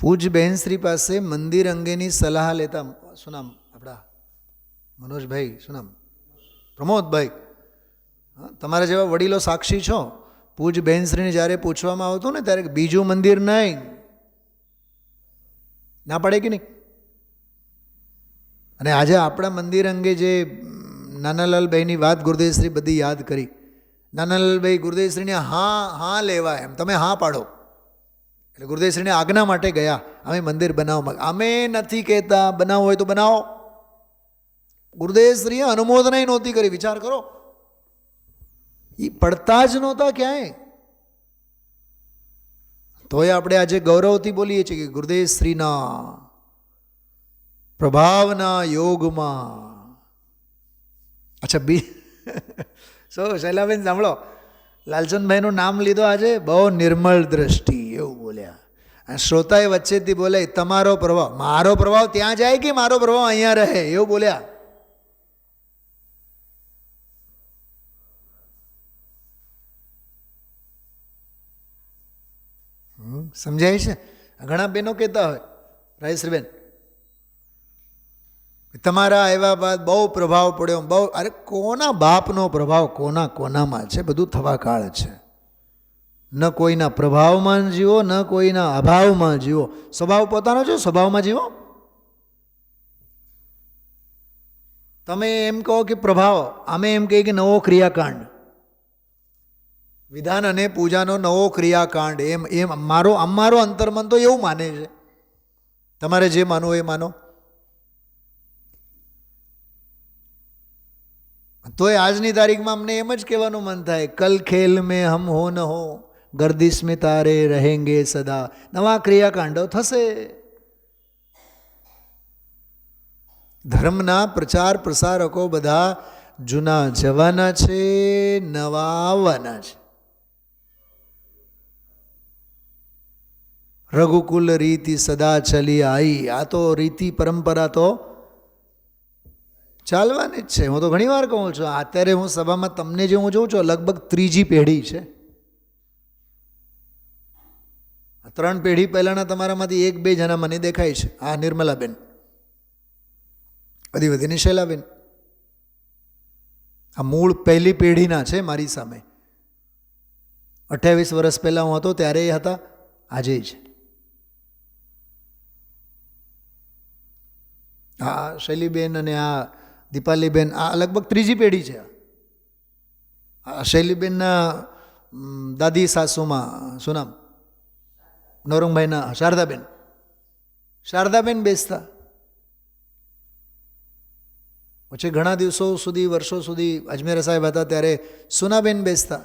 પૂજ બહેનશ્રી પાસે મંદિર અંગેની સલાહ લેતા, શું નામ આપણા મનોજભાઈ, શું નામ પ્રમોદભાઈ, તમારા જેવા વડીલો સાક્ષી છો. પૂજ બહેનશ્રીને જ્યારે પૂછવામાં આવતું ને ત્યારે બીજું મંદિર નહીં, ના પડે કે નહીં. અને આજે આપણા મંદિર અંગે જે નાનાલાલભાઈની વાત ગુરુદેવશ્રી બધી યાદ કરી. નાનાલાલભાઈ ગુરુદેવશ્રીને હા લેવા એમ તમે હા પાડો એટલે ગુરુદેવશ્રીને આજ્ઞા માટે ગયા, અમે મંદિર બનાવવા. અમે નથી કહેતા બનાવો હોય તો બનાવો. ગુરુદેવશ્રીએ અનુમોદનાય નહોતી કરી, વિચાર કરો. એ પડતા જ નહોતા ક્યાંય. તોય આપણે આજે ગૌરવથી બોલીએ છીએ કે ગુરુદેવશ્રીના પ્રભાવના યોગમાં. અચ્છા શૈલાબેન સાંભળો, લાલચંદભાઈનું નામ લીધો આજે, બહુ નિર્મળ દ્રષ્ટિ એવું બોલ્યા. અને શ્રોતાએ વચ્ચેથી બોલે તમારો પ્રભાવ, મારો પ્રભાવ ત્યાં જાય કે મારો પ્રભાવ અહીંયા રહે એવું બોલ્યા. સમજાય છે? ઘણા બહેનો કહેતા હોય રાજેશ્રીબેન તમારા આવ્યા બાદ બહુ પ્રભાવ પડ્યો, બહુ. અરે કોના બાપનો પ્રભાવ કોનામાં છે? બધું થવા કાળ છે. ન કોઈના પ્રભાવમાં જીવો, ન કોઈના અભાવમાં જીવો. સ્વભાવ પોતાનો છે, સ્વભાવમાં જીવો. તમે એમ કહો કે પ્રભાવ, અમે એમ કહીએ કે નવો ક્રિયાકાંડ, વિધાન અને પૂજાનો નવો ક્રિયાકાંડ. એમ અમારો અંતર્મન તો એવું માને છે. તમારે જે માનવું એ માનો. તોય આજની તારીખમાં અમને એમ જ કહેવાનું મન થાય, કલ ખેલ મેં હમ હો ન હો, ગર્દિશ મેં તારે રહેંગે સદા. નવા ક્રિયાકાંડો થશે. ધર્મના પ્રચાર પ્રસારકો બધા જૂના જવાના છે, નવા આવવાના છે. રઘુકુલ રીતિ સદા ચલી આવી. આ તો રીતિ પરંપરા તો ચાલવાની જ છે. હું તો ઘણી વાર કહું છું, અત્યારે હું સભામાં તમને જે હું જોઉં છું લગભગ ત્રીજી પેઢી છે. 3 પેઢી પહેલાંના તમારામાંથી 1-2 જણા મને દેખાય છે. આ નિર્મલાબેન, અધિવતીની શૈલાબેન, આ મૂળ પહેલી પેઢીના છે મારી સામે. 28 વર્ષ પહેલાં હું હતો ત્યારે એ હતા, આજે છે. આ શૈલીબેન અને આ દીપાલીબેન, આ લગભગ ત્રીજી પેઢી છે. આ શૈલીબેનના દાદી સાસુમાં શું નામ નવરંગભાઈના શારદાબેન બેસતા. પછી ઘણા દિવસો સુધી, વર્ષો સુધી અજમેર સાહેબ હતા ત્યારે સુનાબેન બેસતા.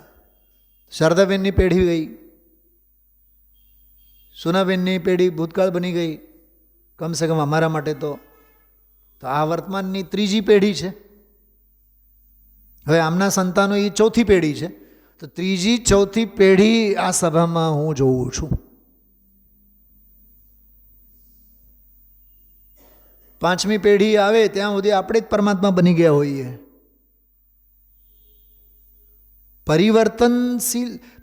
શારદાબેનની પેઢી ગઈ, સુનાબેનની પેઢી ભૂતકાળ બની ગઈ, કમસે કમ અમારા માટે તો આ વર્તમાનની ત્રીજી પેઢી છે. હવે આમના સંતાનો એ ચોથી પેઢી છે. તો ત્રીજી ચોથી પેઢી આ સભામાં હું જોઉં છું. 5મી પેઢી આવે ત્યાં સુધી આપણે જ પરમાત્મા બની ગયા હોઈએ.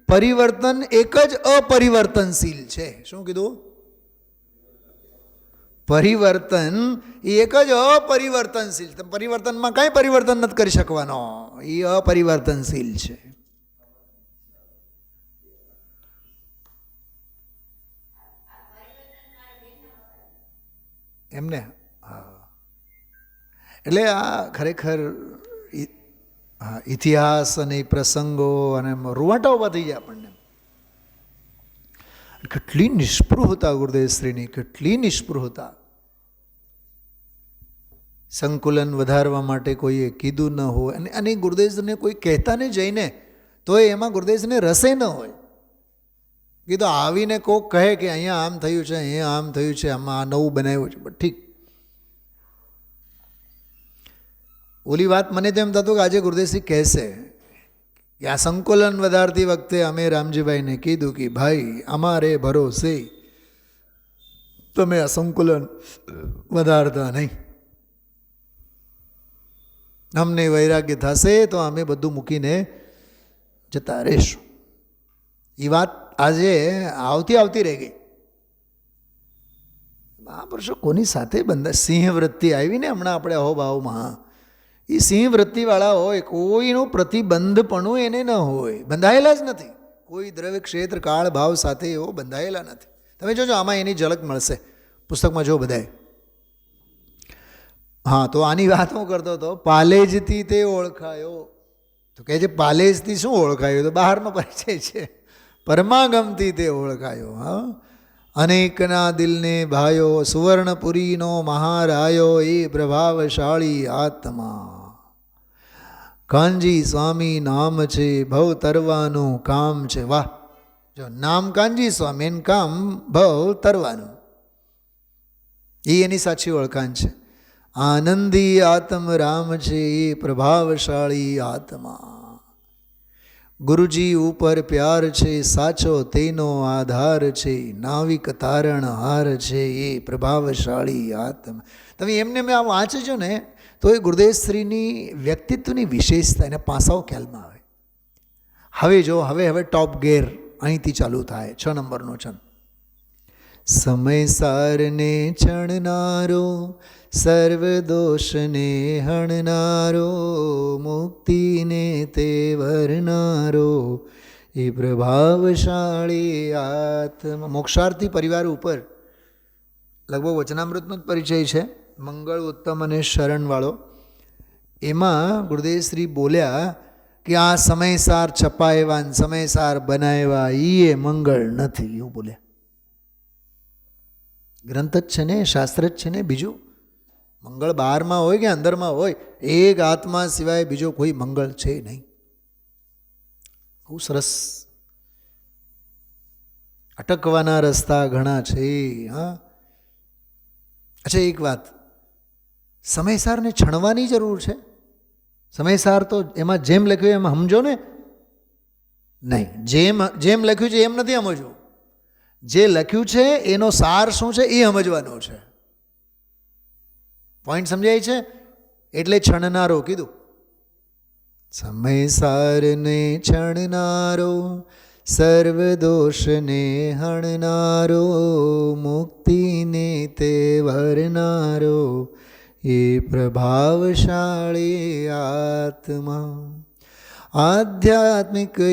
પરિવર્તન એક જ અપરિવર્તનશીલ છે. શું કીધું? પરિવર્તન એ એક જ અપરિવર્તનશીલ. પરિવર્તનમાં કાંઈ પરિવર્તન નથી કરી શકવાનો, એ અપરિવર્તનશીલ છે. એમને એટલે આ ખરેખર ઇતિહાસ અને પ્રસંગો અને રૂવાટા ઊભા થઈ જાય આપણને. કેટલી નિષ્પૃહતા ગુરુદેવશ્રીની, કેટલી નિષ્પૃહતા. સંકુલન વધારવા માટે કોઈએ કીધું ન હોય અને ગુરુદેવશ્રીને કોઈ કહેતા ને જઈને તો એમાં ગુરુદેવશ્રીને રસે ન હોય. કીધું આવીને કોક કહે કે અહીંયા આમ થયું છે, અહીંયા આમ થયું છે, આમાં આ નવું બનાવ્યું છે, બટ ઠીક. ઓલી વાત મને તો એમ થતું કે આજે ગુરુદેવશ્રી કહેશે કે આ સંકલન વધારતી વખતે અમે રામજીભાઈને કીધું કે ભાઈ અમારે ભરોસે તમે આ સંકલન વધારતા નહીં, અમને વૈરાગ્ય થશે તો અમે બધું મૂકીને જતા રહીશું. એ વાત આજે આવતી રહી ગઈ. મહાપુરુષો કોની સાથે બંધા? સિંહ વૃત્તિ આવી ને હમણાં આપણે અહોભાવમાં, એ સિંહ વૃત્તિવાળા હોય, કોઈનું પ્રતિબંધપણું એને ન હોય, બંધાયેલા જ નથી. કોઈ દ્રવ્ય ક્ષેત્ર કાળ ભાવ સાથે એવો બંધાયેલા નથી. તમે જોજો આમાં એની ઝલક મળશે પુસ્તકમાં, જો બધાએ. હા, તો આની વાત હું કરતો હતો, પાલેજથી તે ઓળખાયો. તો કહે છે પાલેજથી શું ઓળખાયો? તો બહારનો પરિચય છે. પરમાગમથી તે ઓળખાયો. હા, અનેકના દિલને ભાયો, સુવર્ણપુરીનો મહારાયો, એ પ્રભાવશાળી આત્મા. કાનજી સ્વામી નામ છે, ભવ તરવાનું કામ છે. વાહ! જો નામ કાનજી સ્વામી, એનું કામ ભવ તરવાનું, એ એની સાચી ઓળખાણ છે. આનંદી આત્મ રામ છે, એ પ્રભાવશાળી આત્મા. ગુરુજી ઉપર પ્યાર છે, સાચો તેનો આધાર છે, નાવિક તારણ હાર છે, એ પ્રભાવશાળી આત્મા. તમે એમને મેં આ વાંચજો ને તો એ ગુરુદેવશ્રીની વ્યક્તિત્વની વિશેષતા, એના પાસાઓ ખ્યાલમાં આવે. હવે જો હવે ટોપ ગેર અહીંથી ચાલુ થાય. 6 નંબરનો છંદ. સમય સારને ચણનારો, સર્વ દોષને હણનારો, મુક્તિને તે વરનારો, એ પ્રભાવશાળી આત્મા. મોક્ષાર્થી પરિવાર ઉપર લગભગ વચનામૃતનો જ પરિચય છે, મંગળ ઉત્તમ અને શરણવાળો. એમાં ગુરુદેવશ્રી બોલ્યા કે આ સમયસાર છપાયેવા સમયસાર બનાવ્યા એ મંગળ નથી, એવું બોલ્યા. ગ્રંથ જ છે ને, શાસ્ત્ર જ છે ને. બીજું મંગળ બહારમાં હોય કે અંદરમાં હોય, એક આત્મા સિવાય બીજો કોઈ મંગળ છે નહીં. બહુ સરસ. અટકવાના રસ્તા ઘણા છે. હા, અચ્છા, એક વાત, સમયસારને છણવાની જરૂર છે? સમયસાર તો એમાં જેમ લખ્યું એમ સમજો ને. નહીં, જેમ લખ્યું છે એમ નથી સમજવું. જે લખ્યું છે એનો સાર શું છે એ સમજવાનો છે. પોઈન્ટ સમજાય છે? એટલે છણનારો કીધું. સમયસારને છણનારો, સર્વ દોષને હણનારો, મુક્તિને તે વરનારો, એ પ્રભાવશાળી આત્મા. આધ્યાત્મિક એ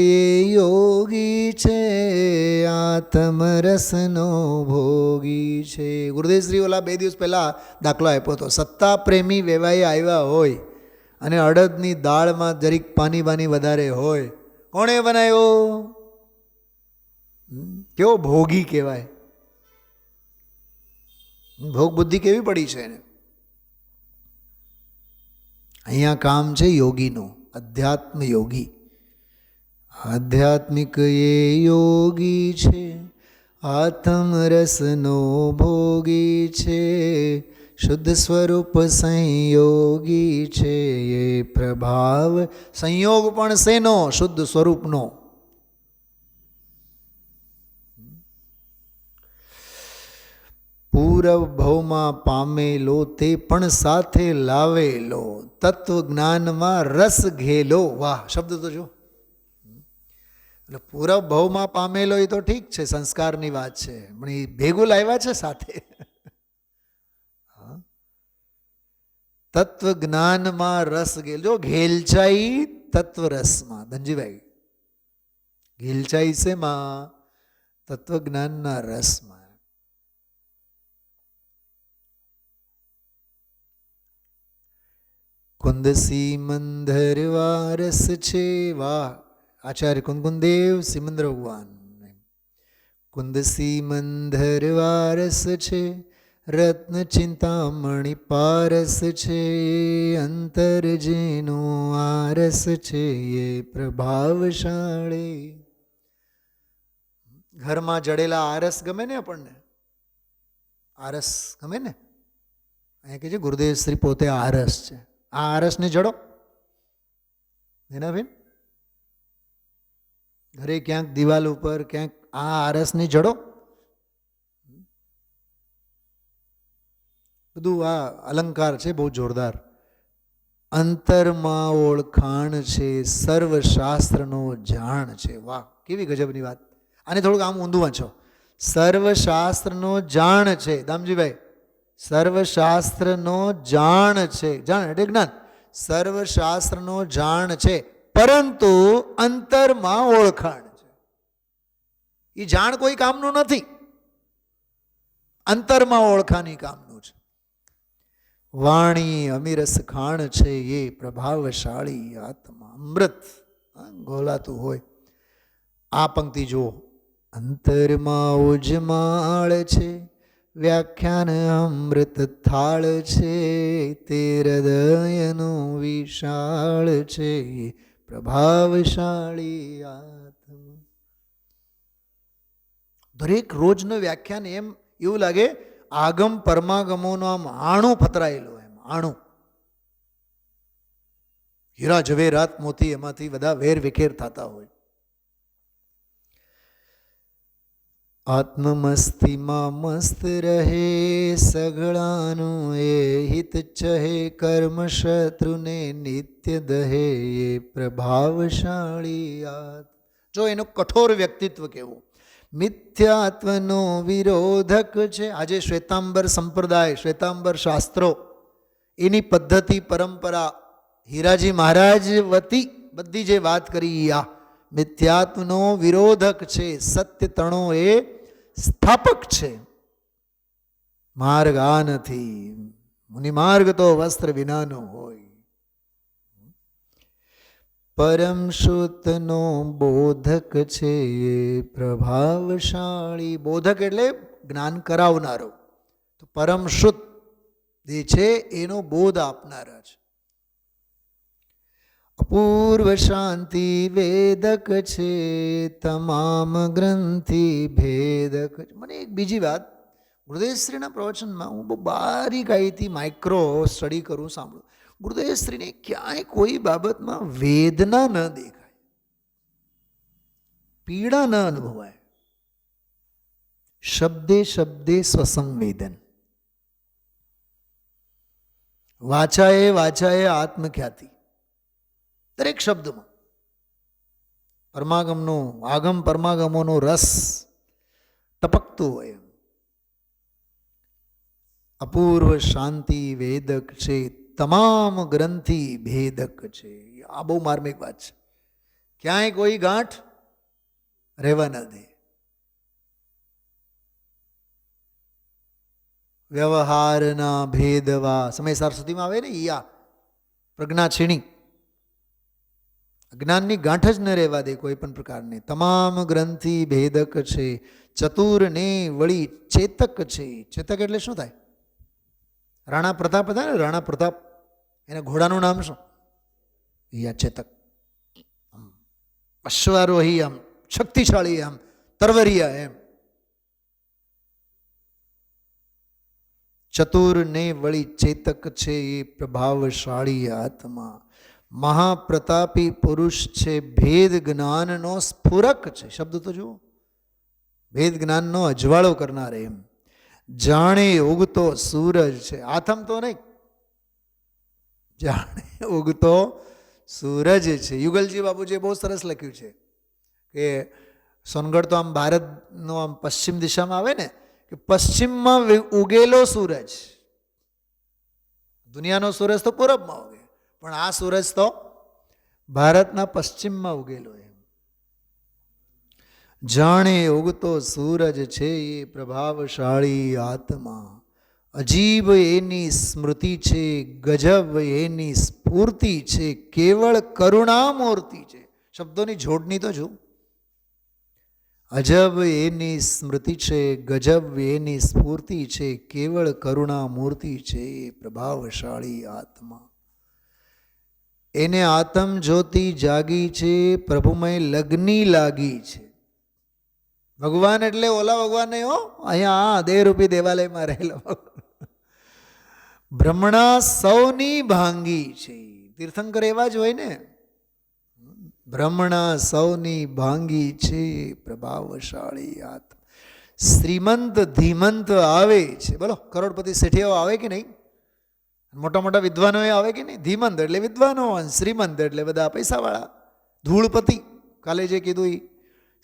યોગી છે, આત્મરસનો ભોગી છે. ગુરુદેવશ્રી ઓલા 2 દિવસ પહેલાં દાખલો આપ્યો હતો. સત્તા પ્રેમી વેવાઈ આવ્યા હોય અને અડદની દાળમાં જરીક પાણી વધારે હોય, કોણે બનાવ્યો? કેવો ભોગી કહેવાય. ભોગ બુદ્ધિ કેવી પડી છે એને. અહીંયા કામ છે યોગીનું, અધ્યાત્મ યોગી. આધ્યાત્મિક એ યોગી છે, આત્મરસનો ભોગી છે, શુદ્ધ સ્વરૂપ સંયોગી છે, એ પ્રભાવ. સંયોગ પણ શેનો? શુદ્ધ સ્વરૂપનો. પૂર્વ ભવમાં પામેલો, તે પણ સાથે લાવેલો, તત્વ જ્ઞાનમાં રસ ઘેલો. વાહ! શબ્દ તો જો. એટલે પૂર્વ ભવમાં પામેલો એ તો ઠીક છે, સંસ્કારની વાત છે, પણ એ ભેગું લાવ્યા છે સાથે. તત્વ જ્ઞાનમાં રસ ઘેલો. ઘેલચાઈ તત્વ રસમાં. ધનજીભાઈ, ઘેલચાઈ શેમાં? તત્વ જ્ઞાનના રસમાં. કુંદસી મંદર વારસ છે. વાહ! આચાર્ય કુંદકુંદેવ સિમંદર ભગવાન. કુંદસી મંદર વારસ છે, રત્ન ચિંતામણી પારસ છે, અંતર જેનો આરસ છે, એ પ્રભાવશાળી. ઘરમાં જડેલા આરસ ગમે ને આપણને? આરસ ગમે ને? અહીંયા કે છે ગુરુદેવ શ્રી પોતે આરસ છે. આ આરસને જડો એના બેન, ઘરે ક્યાંક દિવાલ ઉપર ક્યાંક આ આરસને જડો. બધું આ અલંકાર છે બહુ જોરદાર. અંતરમાં ઓળખાણ છે, સર્વશાસ્ત્રનો જાણ છે. વાહ, કેવી ગજબની વાત. આને થોડુંક આમ ઊંધું વાંચો. સર્વશાસ્ત્રનો જાણ છે દામજીભાઈ, સર્વશાસ્ત્રનો જાણ છે. જાણ એટલે જ્ઞાન. સર્વશાસ્ત્રનો જાણ છે પરંતુ અંતરમાં ઓળખાણ છે. એ જાણ કોઈ કામનું નથી, અંતરમાં ઓળખાની કામનું છે. વાણી અમીરસ ખાણ છે એ પ્રભાવશાળી આત્મા. અમૃત ગોલાતું હોય. આ પંક્તિ જુઓ. અંતરમાં ઉજમાળ છે, વ્યાખ્યાન અમૃત થાળ છે, તે હૃદયનું વિશાળ છે, પ્રભાવશાળી આત્મા. દરેક રોજનું વ્યાખ્યાન એમ એવું લાગે આગમ પરમાગમોનું આમ આણું પતરાયેલું, એમ આણું. હીરા જવેરાત મોતી એમાંથી બધા વેર વિખેર થતા હોય. આત્મમસ્તીમાં મસ્ત રહે, સગળાનું એ હિત ચહે, કર્મ શત્રુને નિત્ય દહે, એ પ્રભાવશાળી આત્મા. જો એનું કઠોર વ્યક્તિત્વ કેવું. મિથ્યાત્વનો વિરોધક છે. આજે શ્વેતાંબર સંપ્રદાય, શ્વેતાંબર શાસ્ત્રો, એની પદ્ધતિ પરંપરા હીરાજી મહારાજ વતી બધી જે વાત કરી આ મિથ્યાત્વનો વિરોધક છે. સત્ય તણો એ સ્થાપક છે. માર્ગ આ નથી, મુનિમાર્ગ તો વસ્ત્ર વિનાનો હોય. પરમ શુદ્ધનો બોધક છે એ પ્રભાવશાળી. બોધક એટલે જ્ઞાન કરાવનારો. તો પરમ શુદ્ધ જે છે એનો બોધ આપનારા છે. અપૂર્વ શાંતિ વેદક છે, તમામ ગ્રંથિ ભેદક. મને એક બીજી વાત, ગુરુદેવશ્રીના પ્રવચનમાં હું બહુ બારીકાઈથી માઇક્રો સ્ટડી કરું, સાંભળું. ગુરુદેવશ્રીને ક્યાંય કોઈ બાબતમાં વેદના ન દેખાય, પીડા ન અનુભવાય. શબ્દે શબ્દે સ્વસંવેદન, વાચાએ વાચાએ આત્મખ્યાતિ. દરેક શબ્દમાં પરમાગમનો આગમ પરમાગમોનો રસ ટપકતો હોય. અપૂર્વ શાંતિ વેદક છે, તમામ ગ્રંથિ ભેદક છે. આ બહુ માર્મિક વાત છે. ક્યાંય કોઈ ગાંઠ રહેવા ન દે. વ્યવહારના ભેદવા સમયસાર સુધીમાં આવે ને યા પ્રજ્ઞા છીણી, અજ્ઞાનની ગાંઠ જ ન રહેવા દે કોઈ પણ પ્રકારની. તમામ ગ્રંથિ ભેદક છે, ચતુરને વળી ચેતક છે. ચેતક એટલે શું થાય? રાણા પ્રતાપ હતા ને, રાણા પ્રતાપ, એના ઘોડાનું નામ શું? યા ચેતક. અશ્વારોહી, આમ શક્તિશાળી, આમ તરવરિયા એમ. ચતુરને વળી ચેતક છે એ પ્રભાવશાળી આત્મા. મહાપ્રતાપી પુરુષ છે, ભેદ જ્ઞાનનો સ્ફુરક છે. શબ્દ તો જુઓ, ભેદ જ્ઞાનનો અજવાળો કરનાર એમ. જાણે ઉગતો સૂરજ છે. આથમ તો નહીં, જાણે ઉગતો સૂરજ છે. યુગલજી બાપુજીએ બહુ સરસ લખ્યું છે કે સોનગઢ તો આમ ભારતનો આમ પશ્ચિમ દિશામાં આવે ને, કે પશ્ચિમમાં ઉગેલો સૂરજ. દુનિયાનો સૂરજ તો પૂરબમાં ઉગે, પણ આ સૂરજ તો ભારતના પશ્ચિમમાં ઉગેલો એમ. જાણે ઉગતો સૂરજ છે એ પ્રભાવશાળી આત્મા. અજીબ એની સ્મૃતિ છે, ગજબ એની સ્ફૂર્તિ છે, કેવળ કરુણામૂર્તિ છે. શબ્દોની જોડણી તો જો. અજબ એની સ્મૃતિ છે, ગજબ એની સ્ફૂર્તિ છે, કેવળ કરુણામૂર્તિ છે, પ્રભાવશાળી આત્મા. એને આત્મ જ્યોતિ જાગી છે, પ્રભુમય લગ્ની લાગી છે. ભગવાન એટલે ઓલા ભગવાન નહીં હો, અહીંયા 10 રૂપિયા દેવાલયમાં રહેલો. ભ્રમણા સૌની ભાંગી છે. તીર્થંકર એવા જ હોય ને, ભ્રમણા સૌની ભાંગી છે પ્રભાવશાળી આત્મા. શ્રીમંત ધીમંત આવે છે. બોલો, કરોડપતિ શેઠિયાઓ આવે કે નહીં? મોટા મોટા વિદ્વાનો આવે કે નહીં? ધીમંત એટલે વિદ્વાનો, શ્રીમંત એટલે બધા પૈસાવાળા, ધૂળપતિ. કાલે જે કીધું એ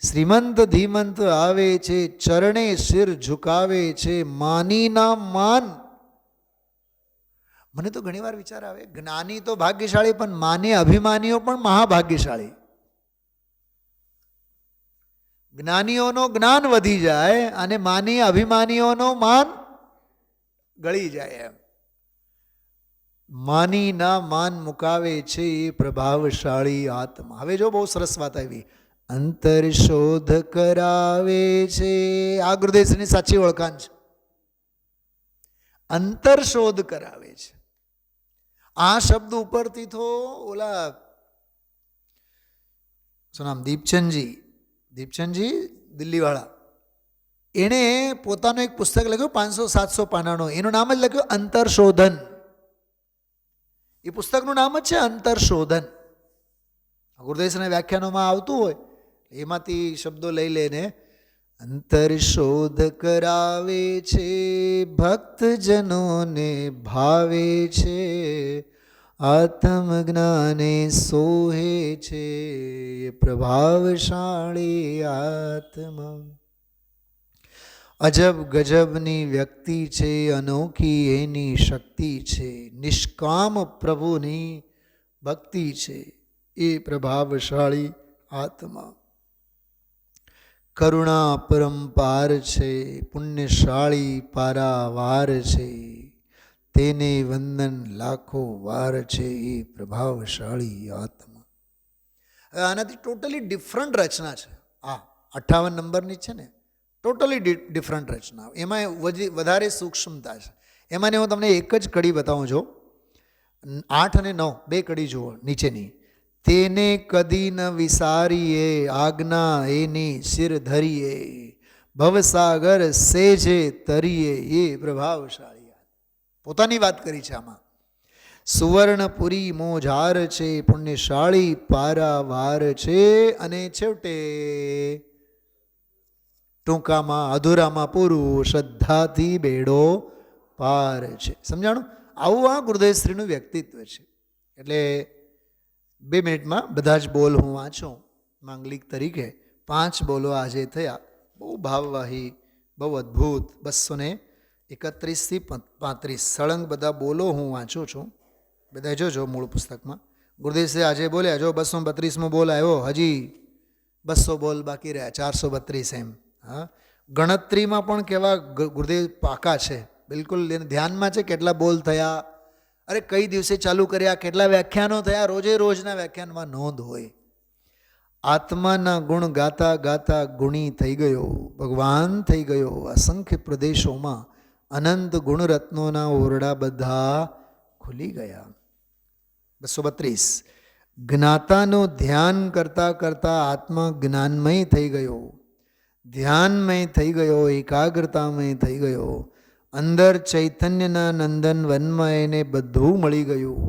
શ્રીમંત ધીમંત આવે છે, ચરણે શિર ઝુકાવે છે, માનીના માન. મને તો ઘણી વાર વિચાર આવે, જ્ઞાની તો ભાગ્યશાળી, પણ માની અભિમાનીઓ પણ મહાભાગ્યશાળી. જ્ઞાનીઓનો જ્ઞાન વધી જાય અને માની અભિમાનીઓનો માન ગળી જાય. એમ માનીના માન મુકાવે છે એ પ્રભાવશાળી આત્મા. હવે જો બહુ સરસ વાત આવી, અંતર શોધ કરાવે છે. આ ગુરુદેવની સાચી ઓળખાણ છે. અંતર શોધ કરાવે છે. આ શબ્દ ઉપરથી તો ઓલા શું નામ, દીપચંદજી દિલ્હીવાળા, એણે પોતાનું એક પુસ્તક લખ્યું 500-700 પાનાનું. એનું નામ જ લખ્યું અંતરશોધન. એ પુસ્તકનું નામ જ છે અંતરશોધન. ગુરુદેવના વ્યાખ્યાનોમાં આવતું હોય એમાંથી શબ્દો લઈ લઈને અંતરશોધ કરાવે છે, ભક્તજનોને ભાવે છે, આત્મજ્ઞાને સોહે છે, પ્રભાવશાળી આત્મા. અજબ ગજબની વ્યક્તિ છે, અનોખી એની શક્તિ છે, નિષ્કામ પ્રભુની ભક્તિ છે એ પ્રભાવશાળી આત્મા. કરુણા પરંપાર છે, પુણ્યશાળી પારાવાર છે, તેને વંદન લાખો વાર છે એ પ્રભાવશાળી આત્મા. હવે આનાથી ટોટલી ડિફરન્ટ રચના છે. આ 58 નંબરની છે ને, ટોટલી ડિફરન્ટ રચના. એમાં વધારે સૂક્ષ્મતા છે. એમાં હું તમને એક જ કડી બતાવું છું. 8 અને 9 બે કડી જુઓ નીચેની. તેને કદી ન વિસારીએ, આજ્ઞા એની શિર ધરીએ, ભવસાગર સેજે તરીએ એ પ્રભાવશાળી. પોતાની વાત કરી છે આમાં. સુવર્ણપુરી મોજાર છે, પુણ્યશાળી પારાવાર છે, અને છેવટે ટૂંકામાં અધૂરામાં પૂરું, શ્રદ્ધાથી બેડો પાર છે. સમજાણું? આવું આ ગુરુદેવશ્રીનું વ્યક્તિત્વ છે. એટલે 2 મિનિટમાં બધા જ બોલ હું વાંચું માંગલિક તરીકે. 5 બોલો આજે થયા, બહુ ભાવવાહી, બહુ અદ્ભુત. 231થી 35 સળંગ બધા બોલો હું વાંચું છું. બધા જોજો મૂળ પુસ્તકમાં. ગુરુદેવશ્રી આજે બોલ્યા, જો 232મો બોલ આવ્યો, હજી 200 બોલ બાકી રહ્યા, 432 એમ. હા, ગણતરીમાં પણ કેવા ગુરુદેવ પાકા છે, બિલકુલ ધ્યાનમાં છે કેટલા બોલ થયા, અરે કઈ દિવસે ચાલુ કર્યા, કેટલા વ્યાખ્યાનો થયા, રોજે રોજના વ્યાખ્યાનમાં નોંધ હોય. આત્માના ગુણ ગાતા ગાતા ગુણી થઈ ગયો, ભગવાન થઈ ગયો. અસંખ્ય પ્રદેશોમાં અનંત ગુણરત્નોના ઓરડા બધા ખુલી ગયા. 232 જ્ઞાતાનું ધ્યાન કરતાં કરતાં આત્મા જ્ઞાનમય થઈ ગયો, ધ્યાનમય થઈ ગયો, એકાગ્રતામય થઈ ગયો. અંદર ચૈતન્યના નંદન વનમાં એને બધું મળી ગયું.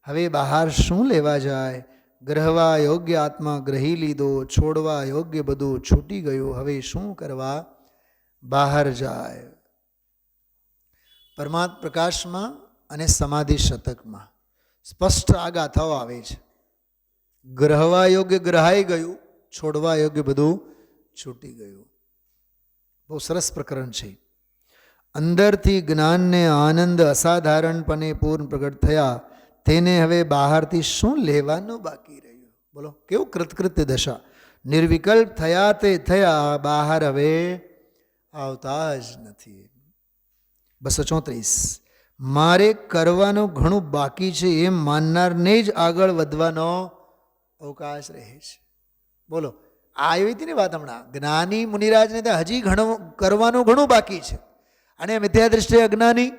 હવે બહાર શું લેવા જાય? ગ્રહવા યોગ્ય આત્મા ગ્રહી લીધો, છોડવા યોગ્ય બધું છૂટી ગયું. હવે શું કરવા બહાર જાય? પરમાત્મા પ્રકાશમાં અને સમાધિ શતકમાં સ્પષ્ટ આ ગાથાઓ આવે છે. ગ્રહવા યોગ્ય ગ્રહાઈ ગયું, છોડવા યોગ્ય બધું છૂટી ગયું. બહુ સરસ પ્રકરણ છે. અંદરથી જ્ઞાનને આનંદ અસાધારણપણે પૂર્ણ પ્રગટ થયા, તેને હવે બહારથી શું લેવાનું બાકી રહ્યું? બોલો, કેવું કૃતકૃત્ય દશા. નિર્વિકલ્પ થયા તે થયા, બહાર હવે આવતા જ નથી. 234 મારે કરવાનું ઘણું બાકી છે એમ માનનારને જ આગળ વધવાનો અવકાશ રહે છે. બોલો, આ આવી હતી ને વાત હમણાં. જ્ઞાની મુનિરાજને તો હજી ઘણું કરવાનું ઘણું બાકી છે, અને મિથ્યા દૃષ્ટિએ અજ્ઞાની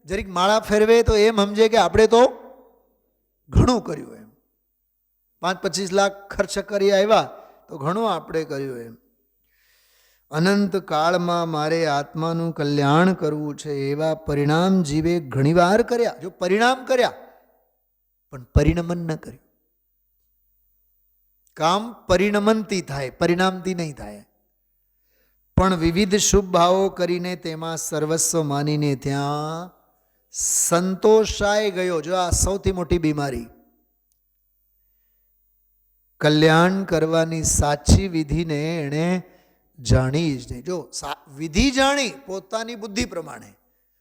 જરીક માળા ફેરવે તો એમ સમજે કે આપણે તો ઘણું કર્યું એમ. 5-25 લાખ ખર્ચ કરી આવ્યા તો ઘણું આપણે કર્યું એમ. અનંત કાળમાં મારે આત્માનું કલ્યાણ કરવું છે એવા પરિણામ જીવે ઘણીવાર કર્યા. જો પરિણામ કર્યા પણ પરિણમન ન કર્યું. કામ પરિણમનથી થાય, પરિણામથી નહીં થાય. પણ વિવિધ શુભ ભાવો કરીને તેમાં સર્વસ્વ માનીને ત્યાં સંતોષાઈ ગયો. જો આ સૌથી મોટી બીમારી. કલ્યાણ કરવાની સાચી વિધિને એણે જાણી જ નહીં. જો વિધિ જાણી પોતાની બુદ્ધિ પ્રમાણે,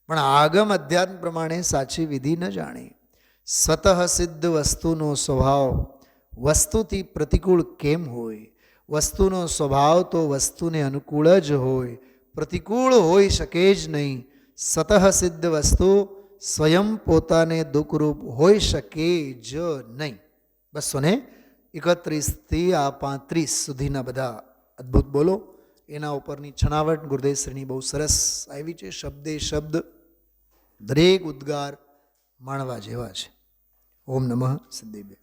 પણ આગમ અધ્યાત્મ પ્રમાણે સાચી વિધિ ન જાણી. સ્વતઃ સિદ્ધ વસ્તુનો સ્વભાવ વસ્તુથી પ્રતિકૂળ કેમ હોય? વસ્તુનો સ્વભાવ તો વસ્તુને અનુકૂળ જ હોય, પ્રતિકૂળ હોઈ શકે જ નહીં. સતઃ સિદ્ધ વસ્તુ સ્વયં પોતાને દુઃખરૂપ હોઈ શકે જ નહીં. 231થી આ 35 સુધીના બધા અદ્ભુત બોલો, એના ઉપરની છણાવટ ગુરુદેવશ્રીની બહુ સરસ આવી છે. શબ્દે શબ્દ દરેક ઉદ્ગાર માણવા જેવા છે. ઓમ નમઃ સિદ્ધેભ્ય.